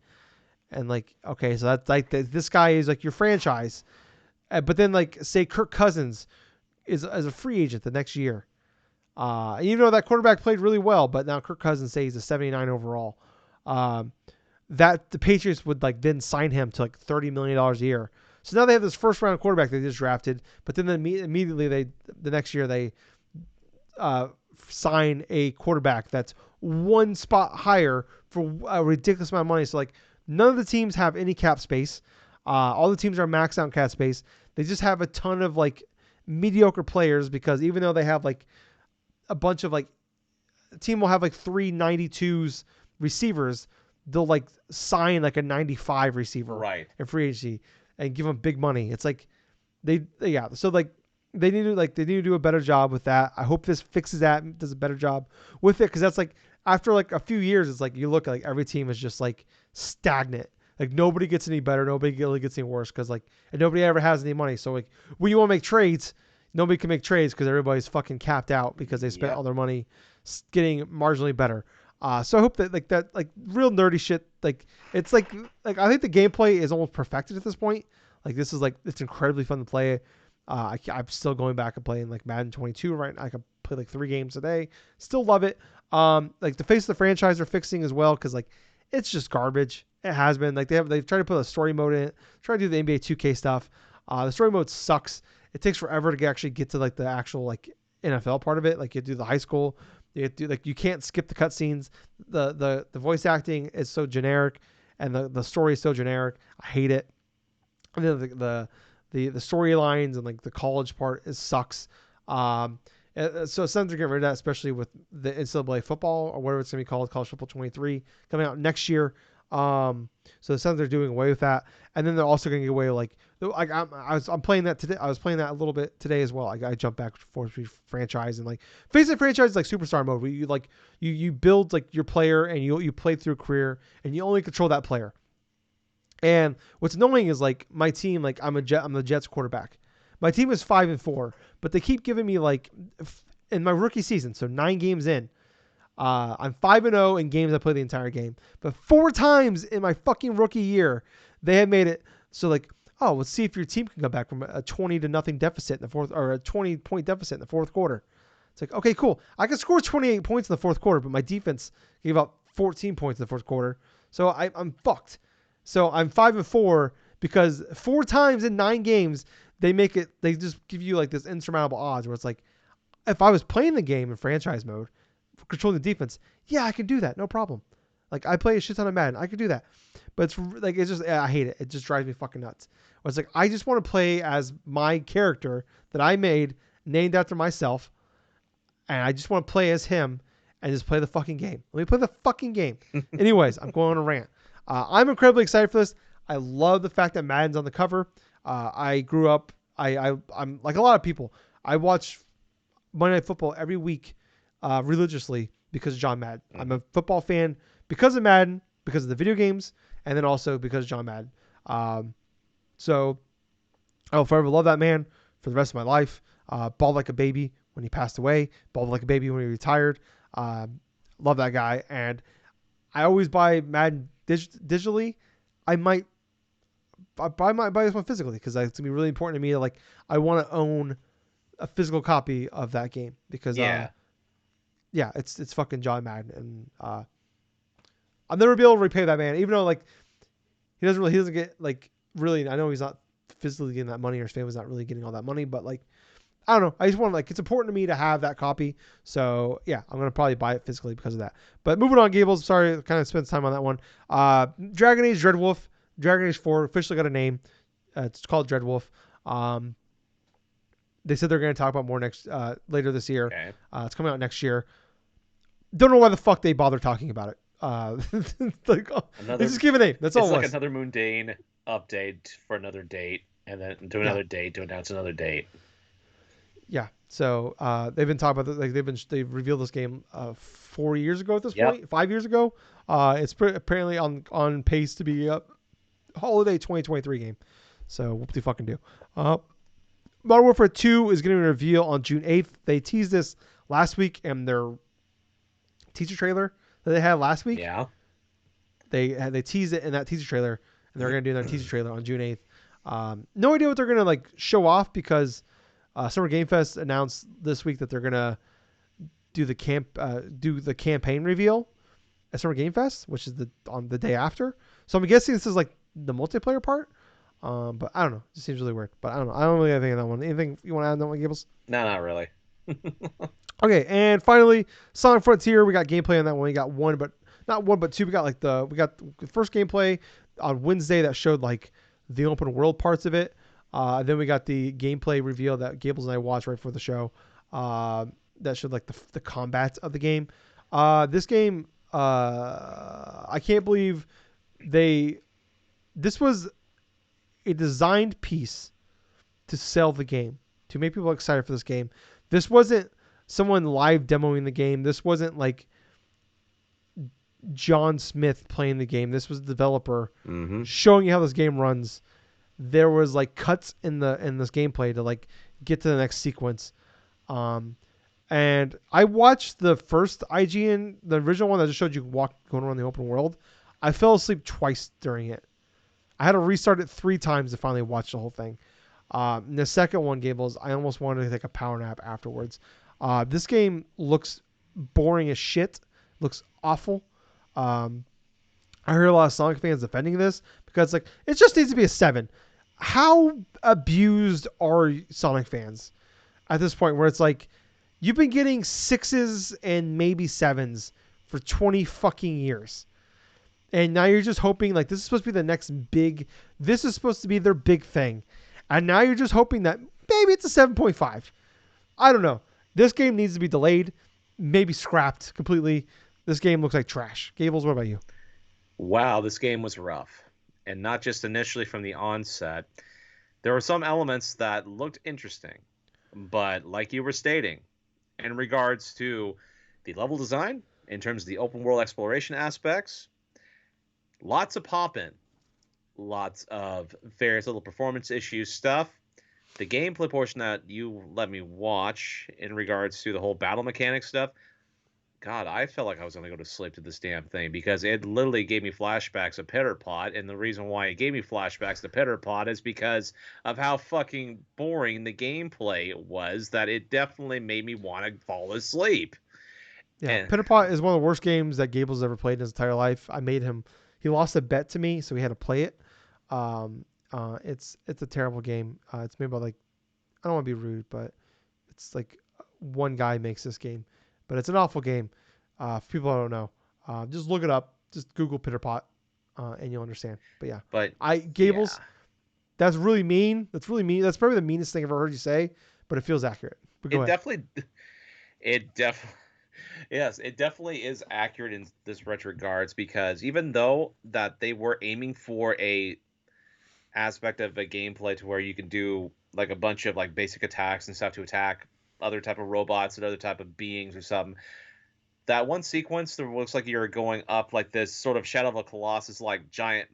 and like, okay, so that's like this guy is like your franchise. But then, like, say Kirk Cousins is as a free agent the next year. That quarterback played really well, but now Kirk Cousins say he's a 79 overall. That the Patriots would like then sign him to like $30 million a year. So now they have this first round quarterback they just drafted, but then immediately the next year they sign a quarterback that's one spot higher for a ridiculous amount of money. So like none of the teams have any cap space. All the teams are maxed out cap space. They just have a ton of like mediocre players because even though they have like a bunch of like a team will have like 3 92s receivers, they'll like sign like a 95 receiver right in free agency and give them big money. It's like so like they need to do a better job with that. I hope this fixes that and does a better job with it because that's like after like a few years it's like you look like every team is just like stagnant. Like nobody gets any better, nobody really gets any worse because like and nobody ever has any money. So like when you want to make trades, nobody can make trades because everybody's fucking capped out because they spent all their money getting marginally better. So I hope that like real nerdy shit. Like it's like I think the gameplay is almost perfected at this point. Like this is like it's incredibly fun to play. I'm still going back and playing like Madden 22 right now. I can play like 3 games a day. Still love it. Like the face of the franchise are fixing as well because like it's just garbage. It has been like they've tried to put a story mode in it. Try to do the NBA 2K stuff. The story mode sucks. It takes forever to actually get to like the actual like NFL part of it. Like you do the high school. You can't skip the cutscenes. The voice acting is so generic, and the story is so generic. I hate it. And then the storylines and like the college part sucks. So it's time to get rid of that, especially with the NCAA football or whatever it's gonna be called, College Football 23 coming out next year. So it sounds they're doing away with that, and then they're also going to get away like I'm playing that today. I was playing that a little bit today as well. I jumped back and forth between franchise and like face franchise is like superstar mode where you like you build like your player and you play through a career and you only control that player. And what's annoying is like my team, like I'm the Jets quarterback. My team is 5-4, but they keep giving me like in my rookie season, so 9 games in. I'm 5-0 in games I play the entire game, but 4 times in my fucking rookie year, they have made it so like, oh, let's see if your team can come back from a 20-0 deficit in the fourth or a 20-point deficit in the fourth quarter. It's like, okay, cool. I can score 28 points in the fourth quarter, but my defense gave up 14 points in the fourth quarter. So I'm fucked. So I'm 5-4 because 4 times in 9 games, they just give you like this insurmountable odds where it's like, if I was playing the game in franchise mode, controlling the defense, yeah, I can do that. No problem. Like I play a shit ton of Madden. I could do that. But it's like it's just I hate it. It just drives me fucking nuts. It's like I just want to play as my character that I made, named after myself, and I just want to play as him and just play the fucking game. Let me play the fucking game. Anyways, I'm going on a rant. I'm incredibly excited for this. I love the fact that Madden's on the cover. I grew up. I'm like a lot of people. I watch Monday Night Football every week religiously because of John Madden. Mm-hmm. I'm a football fan because of Madden, because of the video games, and then also because of John Madden. So I'll forever love that man for the rest of my life. Balled like a baby when he passed away. Balled like a baby when he retired. Love that guy. And I always buy Madden digitally. I might buy this one physically because it's going to be really important to me. Like I want to own a physical copy of that game because it's fucking John Madden, and I'll never be able to repay that man, even though like he doesn't get like really. I know he's not physically getting that money, or his family's not really getting all that money, but like I don't know. I just want like it's important to me to have that copy. So yeah, I'm gonna probably buy it physically because of that. But moving on, Gables. Sorry, I kind of spent time on that one. Dragon Age Dreadwolf, Dragon Age 4 officially got a name. It's called Dreadwolf. They said they're going to talk about more later this year. Okay. It's coming out next year. Don't know why the fuck they bother talking about it. Like, they just give a name. That's all. It's like another mundane update for another date, and then do another date to announce another date. Yeah. So they've been talking about this, like they've revealed this game 4 years ago at this point, 5 years ago. It's apparently on pace to be a holiday 2023 game. So what do you fucking do? Modern Warfare 2 is going to reveal on June 8th. They teased this last week in their teaser trailer that they had last week. Yeah. They teased it in that teaser trailer, and they're going to do their teaser trailer on June 8th. No idea what they're going to like show off because Summer Game Fest announced this week that they're going to do the campaign reveal at Summer Game Fest, which is on the day after. So I'm guessing this is like the multiplayer part. But I don't know. It just seems really weird. But I don't know. I don't really have anything on that one. Anything you want to add on that one, Gables? No, not really. Okay, and finally, Sonic Frontier. We got gameplay on that one. We got not one, but two. We got the first gameplay on Wednesday that showed like the open world parts of it. Then we got the gameplay reveal that Gables and I watched right before the show. That showed like the combat of the game. This game, I can't believe this was a designed piece to sell the game, to make people excited for this game. This wasn't someone live demoing the game. This wasn't like John Smith playing the game. This was the developer showing you how this game runs. There was like cuts in this gameplay to like get to the next sequence. And I watched the first IGN, the original one that just showed you going around the open world. I fell asleep twice during it. I had to restart it 3 times to finally watch the whole thing. The second one, Gables, I almost wanted to take a power nap afterwards. This game looks boring as shit. Looks awful. I heard a lot of Sonic fans defending this because like it just needs to be a 7. How abused are Sonic fans at this point where it's like you've been getting 6s and maybe 7s for 20 fucking years. And now you're just hoping like this is supposed to be the next big, this is supposed to be their big thing. And now you're just hoping that maybe it's a 7.5. I don't know. This game needs to be delayed, maybe scrapped completely. This game looks like trash. Gables, what about you? Wow, this game was rough. And not just initially from the onset. There were some elements that looked interesting. But like you were stating, in regards to the level design, in terms of the open world exploration aspects, lots of pop-in. Lots of various little performance issue stuff. The gameplay portion that you let me watch in regards to the whole battle mechanic stuff, God, I felt like I was going to go to sleep to this damn thing because it literally gave me flashbacks of Pitter Pot, and the reason why it gave me flashbacks to Pitter Pot is because of how fucking boring the gameplay was, that it definitely made me want to fall asleep. Yeah, Pitter Pot is one of the worst games that Gables ever played in his entire life. I made him, he lost a bet to me, so we had to play it. It's a terrible game. It's made by like, I don't want to be rude, but it's like one guy makes this game, but it's an awful game. For people I don't know, just look it up. just Google Pitterpot, and you'll understand. But yeah, But yeah, Gables. That's really mean. That's really mean. That's probably the meanest thing I've ever heard you say, but it feels accurate. But go it ahead. definitely, it definitely, yes, it definitely is accurate in this regards because even though that they were aiming for a aspect of a gameplay to where you can do like a bunch of like basic attacks and stuff to attack other type of robots and other type of beings or something. That one sequence that looks like you're going up like this sort of Shadow of a Colossus like giant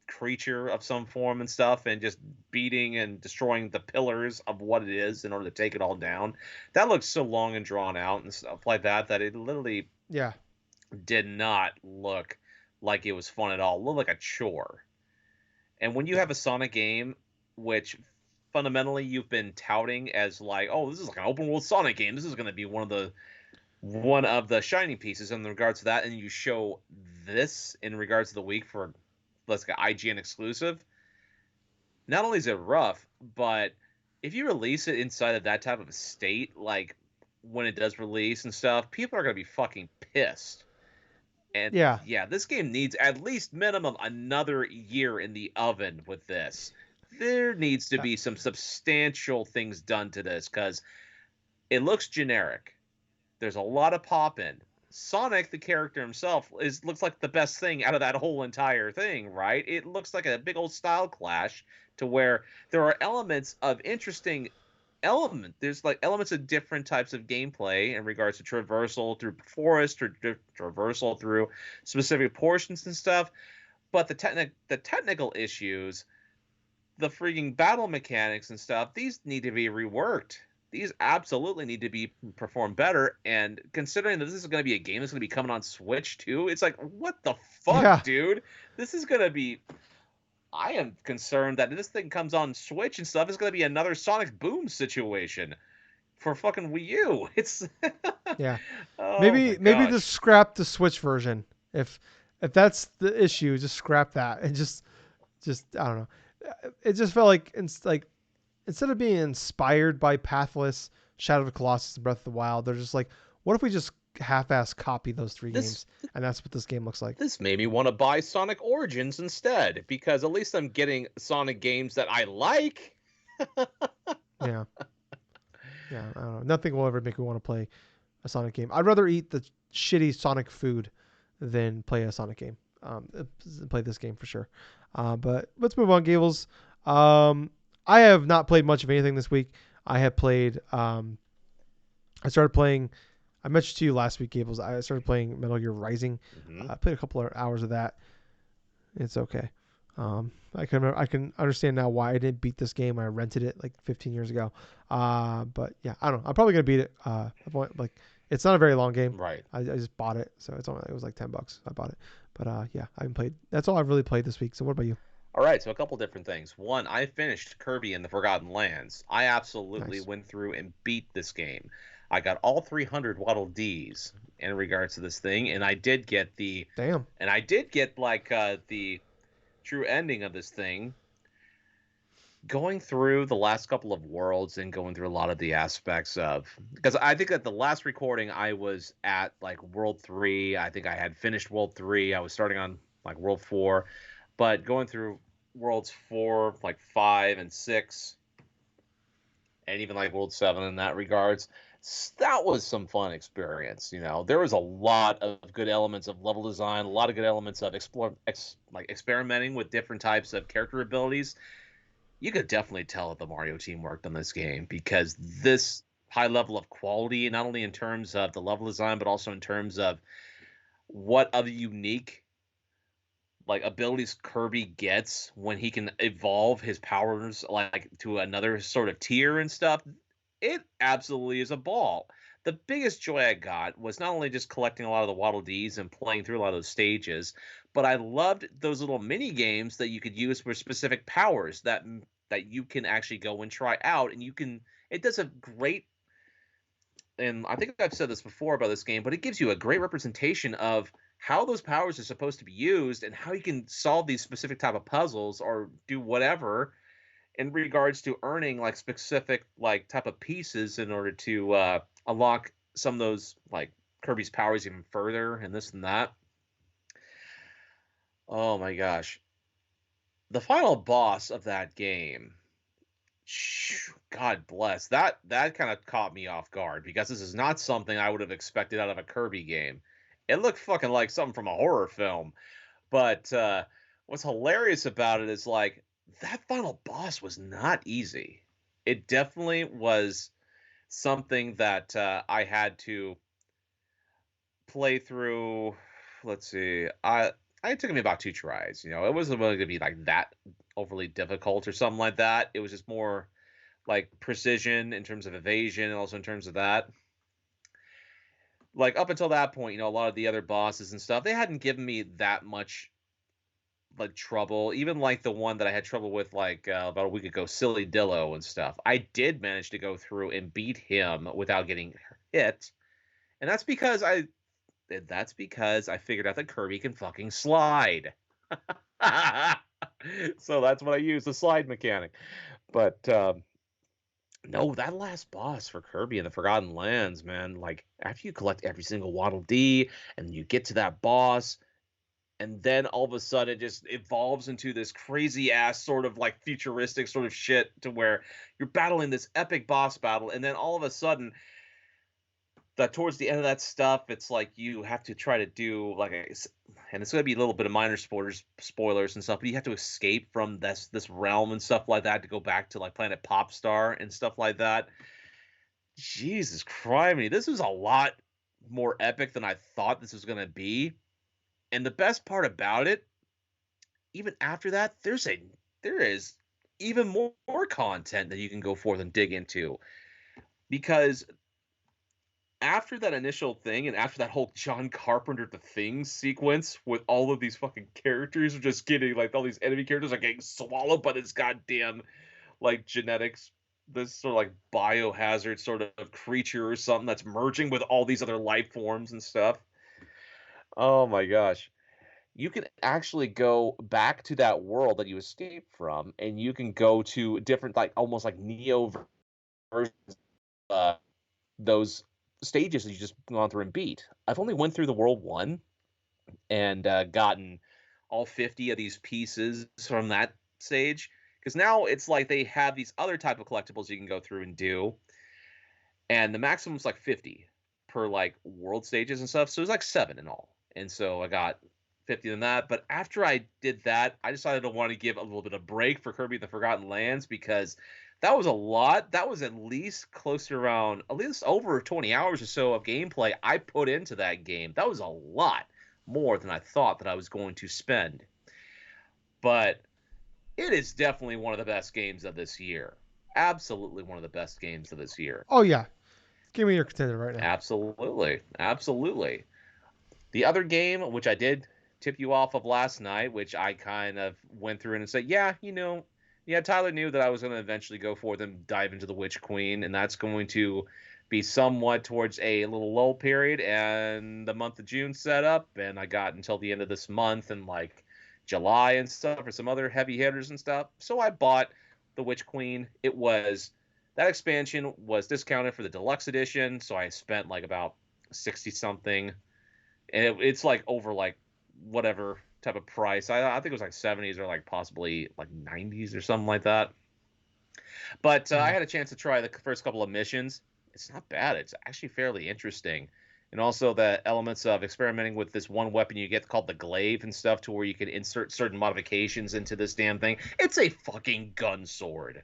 creature of some form and stuff and just beating and destroying the pillars of what it is in order to take it all down. That looks so long and drawn out and stuff like that that it literally Yeah. did not look like it was fun at all. It looked like a chore. And when you have a Sonic game, which fundamentally you've been touting as like, oh, this is like an open world Sonic game. This is going to be one of the shining pieces in regards to that, and you show this in regards to the week for let's go IGN exclusive. Not only is it rough, but if you release it inside of that type of a state, like when it does release and stuff, people are going to be fucking pissed. And Yeah. yeah, this game needs at least minimum another year in the oven with this. There needs to Yeah. be some substantial things done to this because it looks generic. There's a lot of pop in. Sonic, the character himself, looks like the best thing out of that whole entire thing, right? It looks like a big old style clash to where there are elements of interesting there's like elements of different types of gameplay in regards to traversal through forest or traversal through specific portions and stuff, but the technical issues, the freaking battle mechanics and stuff, these need to be reworked. These absolutely need to be performed better. And considering that this is going to be a game that's going to be coming on Switch too, it's like, what the fuck, Yeah. dude? This is going to be. I am concerned that this thing comes on Switch and stuff. It's going to be another Sonic Boom situation for fucking Wii U. It's. Yeah. Oh my Maybe just gosh. scrap the Switch version. If that's the issue, just scrap that and just I don't know. It just felt like instead of being inspired by Pathless, Shadow of the Colossus, and Breath of the Wild, they're just like, what if we just half-ass copy those three This games? And that's what this game looks like. this made me want to buy Sonic Origins instead because at least I'm getting Sonic games that I like. Yeah. Yeah. I don't know. Nothing will ever make me want to play a Sonic game. I'd rather eat the shitty Sonic food than play a Sonic game. Play this game for sure. But let's move on, Gables. I have not played much of anything this week. I have played. I started playing. I mentioned to you last week, Gables. I started playing Metal Gear Rising. Mm-hmm. I played a couple of hours of that. It's okay. I can understand now why I didn't beat this game. I rented it like 15 years ago. But yeah, I don't know. I'm probably gonna beat it. Like it's not a very long game. Right. I just bought it, so it was like $10. I bought it. But yeah, I haven't played. That's all I've really played this week. So what about you? All right, so a couple different things. One, I finished Kirby and the Forgotten Lands. I absolutely Nice. went through and beat this game. I got all 300 Waddle Dees in regards to this thing, and Damn. I did get like the true ending of this thing. Going through the last couple of worlds and going through a lot of the aspects of because I think that the last recording I was at like World 3. I think I had finished World 3. I was starting on like World 4, but going through Worlds 4, like 5 and 6, and even like World 7 in that regards, that was some fun experience. You know, there was a lot of good elements of level design, a lot of good elements of experimenting with different types of character abilities. You could definitely tell that the Mario team worked on this game because this high level of quality, not only in terms of the level design, but also in terms of what other unique like abilities Kirby gets when he can evolve his powers like to another sort of tier and stuff. It absolutely is a ball. The biggest joy I got was not only just collecting a lot of the Waddle Dees and playing through a lot of those stages, but I loved those little mini games that you could use for specific powers that you can actually go and try out, and you can. It does a great, and I think I've said this before about this game, but it gives you a great representation of how those powers are supposed to be used and how you can solve these specific type of puzzles or do whatever in regards to earning like specific like type of pieces in order to unlock some of those like Kirby's powers even further and this and that. Oh my gosh. The final boss of that game, God bless. That kind of caught me off guard because this is not something I would have expected out of a Kirby game. It looked fucking like something from a horror film. But what's hilarious about it is like that final boss was not easy. It definitely was something that I had to play through. Let's see. It took me about 2 tries. It wasn't really gonna be like that overly difficult or something like that. It was just more like precision in terms of evasion and also in terms of that. Like up until that point, a lot of the other bosses and stuff, they hadn't given me that much like trouble. Even like the one that I had trouble with like about a week ago, Silly Dillo and stuff. I did manage to go through and beat him without getting hit. And that's because I figured out that Kirby can fucking slide. So that's what I use, the slide mechanic. But no, that last boss for Kirby and the Forgotten Lands, man, like after you collect every single Waddle Dee and you get to that boss, and then all of a sudden it just evolves into this crazy ass sort of like futuristic sort of shit to where you're battling this epic boss battle, and then all of a sudden that towards the end of that stuff, it's like you have to try to do like and it's going to be a little bit of minor spoilers and stuff, but you have to escape from this realm and stuff like that to go back to like Planet Popstar and stuff like that. Jesus Christ, this was a lot more epic than I thought this was going to be. And the best part about it, even after that, there is even more content that you can go forth and dig into, because after that initial thing and after that whole John Carpenter The Things sequence with all of these fucking characters are just getting like all these enemy characters are getting swallowed by this goddamn like genetics, this sort of like biohazard sort of creature or something that's merging with all these other life forms and stuff. Oh my gosh. You can actually go back to that world that you escaped from, and you can go to different like almost like Neo versions uh those stages that you just gone through and beat. I've only went through the world one and gotten all 50 of these pieces from that stage, because now it's like they have these other type of collectibles you can go through and do, and the maximum's like 50 per like world stages and stuff, so it's like 7 in all, and so I got 50 in that. But after I did that, I decided to want to give a little bit of break for Kirby and the Forgotten Lands, because that was a lot. That was at least close to around at least over 20 hours or so of gameplay I put into that game. That was a lot more than I thought that I was going to spend. But it is definitely one of the best games of this year. Absolutely one of the best games of this year. Oh yeah, give me your contender right now. Absolutely. Absolutely. The other game, which I did tip you off of last night, which I kind of went through and said, yeah, Tyler knew that I was going to eventually go for them, dive into the Witch Queen, and that's going to be somewhat towards a little lull period. And the month of June set up, and I got until the end of this month and like July and stuff for some other heavy hitters and stuff. So I bought the Witch Queen. That expansion was discounted for the deluxe edition, so I spent like about 60 something, and it's like over like whatever type of price. I think it was like 70s or like possibly like 90s or something like that. But I had a chance to try the first couple of missions. It's not bad. It's actually fairly interesting. And also the elements of experimenting with this one weapon you get called the glaive and stuff, to where you can insert certain modifications into this damn thing. It's a fucking gun sword.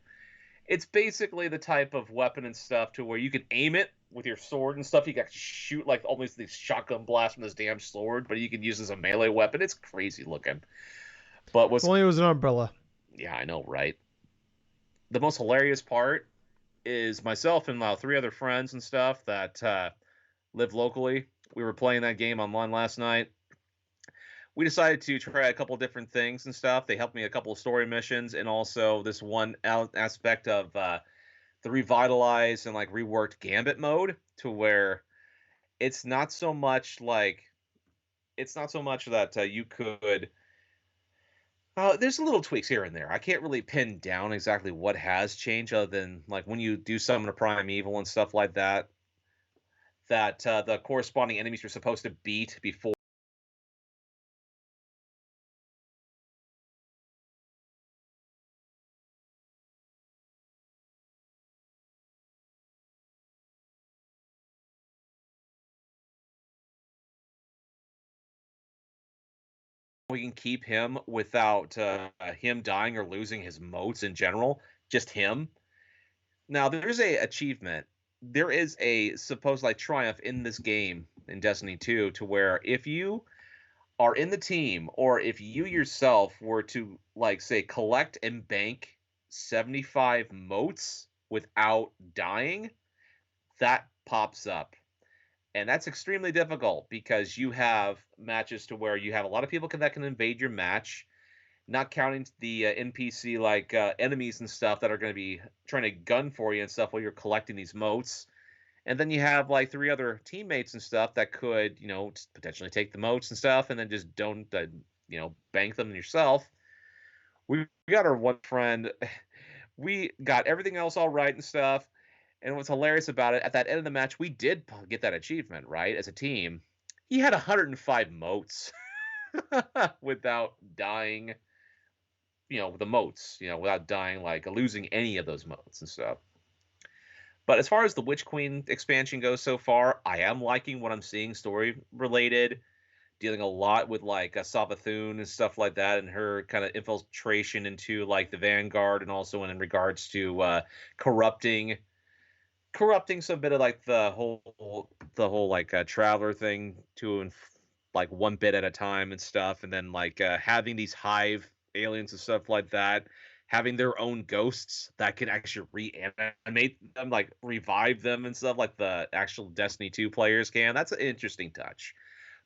It's basically the type of weapon and stuff to where you can aim it with your sword and stuff. You can shoot like almost these shotgun blasts from this damn sword, but you can use it as a melee weapon. It's crazy looking. But If only it was an umbrella. yeah, I know, right? The most hilarious part is myself and 3 other friends and stuff that live locally. We were playing that game online last night. We decided to try a couple different things and stuff. They helped me a couple of story missions, and also this one aspect of the revitalized and like reworked Gambit mode, to where it's not so much that you could. There's little tweaks here and there. I can't really pin down exactly what has changed, other than like when you do summon a primeval and stuff like that. That the corresponding enemies you're supposed to beat before we can keep him without him dying or losing his motes in general, just him. Now, there's a achievement. There is a supposed like triumph in this game in Destiny 2 to where if you are in the team or if you yourself were to like say collect and bank 75 motes without dying, that pops up. And that's extremely difficult because you have matches to where you have a lot of people that can invade your match, not counting the NPC like enemies and stuff that are going to be trying to gun for you and stuff while you're collecting these motes. And then you have like 3 other teammates and stuff that could, potentially take the motes and stuff, and then just don't, bank them yourself. We got our one friend. We got everything else all right and stuff. And what's hilarious about it, at that end of the match, we did get that achievement, right, as a team. He had 105 motes without dying, the motes, without dying, like losing any of those motes and stuff. But as far as the Witch Queen expansion goes so far, I am liking what I'm seeing story related, dealing a lot with like Savathun and stuff like that, and her kind of infiltration into like the Vanguard, and also in regards to corrupting some bit of like the whole like traveler thing to like one bit at a time and stuff, and then like having these hive aliens and stuff like that having their own ghosts that can actually reanimate them, like revive them and stuff like the actual Destiny 2 players can. That's an interesting touch.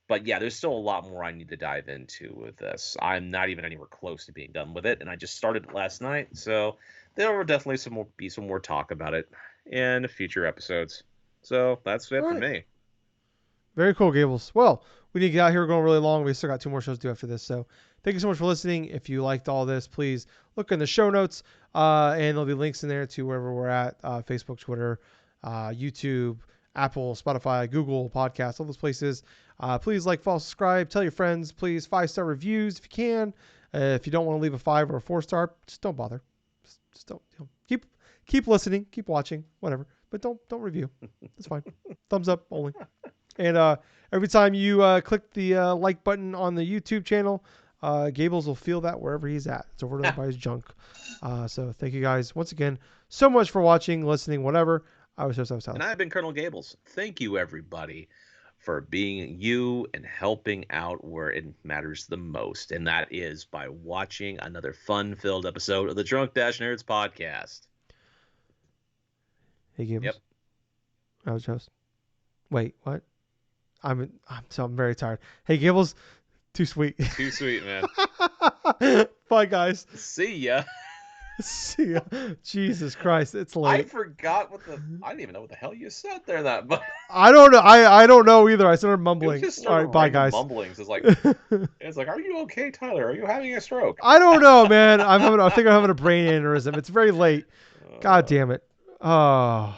But yeah, there's still a lot more I need to dive into with this. I'm not even anywhere close to being done with it, and I just started it last night, so there will definitely some more talk about it in future episodes. So that's it for me. Very cool, Gables. Well, we need to get out here. We're going really long. We still got 2 more shows to do after this. So thank you so much for listening. If you liked all this, please look in the show notes, and there'll be links in there to wherever we're at, Facebook, Twitter, YouTube, Apple, Spotify, Google, Podcasts, all those places. Please like, follow, subscribe, tell your friends. Please 5-star reviews if you can. If you don't want to leave a 5 or a 4-star, just don't bother. Just don't. Keep listening, keep watching, whatever. But don't review. It's fine. Thumbs up only. And every time you click the like button on the YouTube channel, Gables will feel that wherever he's at. It's over there by his junk. So thank you guys once again so much for watching, listening, whatever. I was just And I've been Colonel Gables. Thank you, everybody, for being you and helping out where it matters the most. And that is by watching another fun-filled episode of the DrunkNerds podcast. Hey, Gables. Yep. I was host. Wait, what? I'm very tired. Hey, Gables, too sweet. Too sweet, man. Bye, guys. See ya. See ya. Jesus Christ, it's late. I forgot I didn't even know what the hell you said there. I don't know. I don't know either. I started mumbling. All right, bye, guys. Mumblings. It's like, are you okay, Tyler? Are you having a stroke? I don't know, man. I think I'm having a brain aneurysm. It's very late. God damn it. Oh.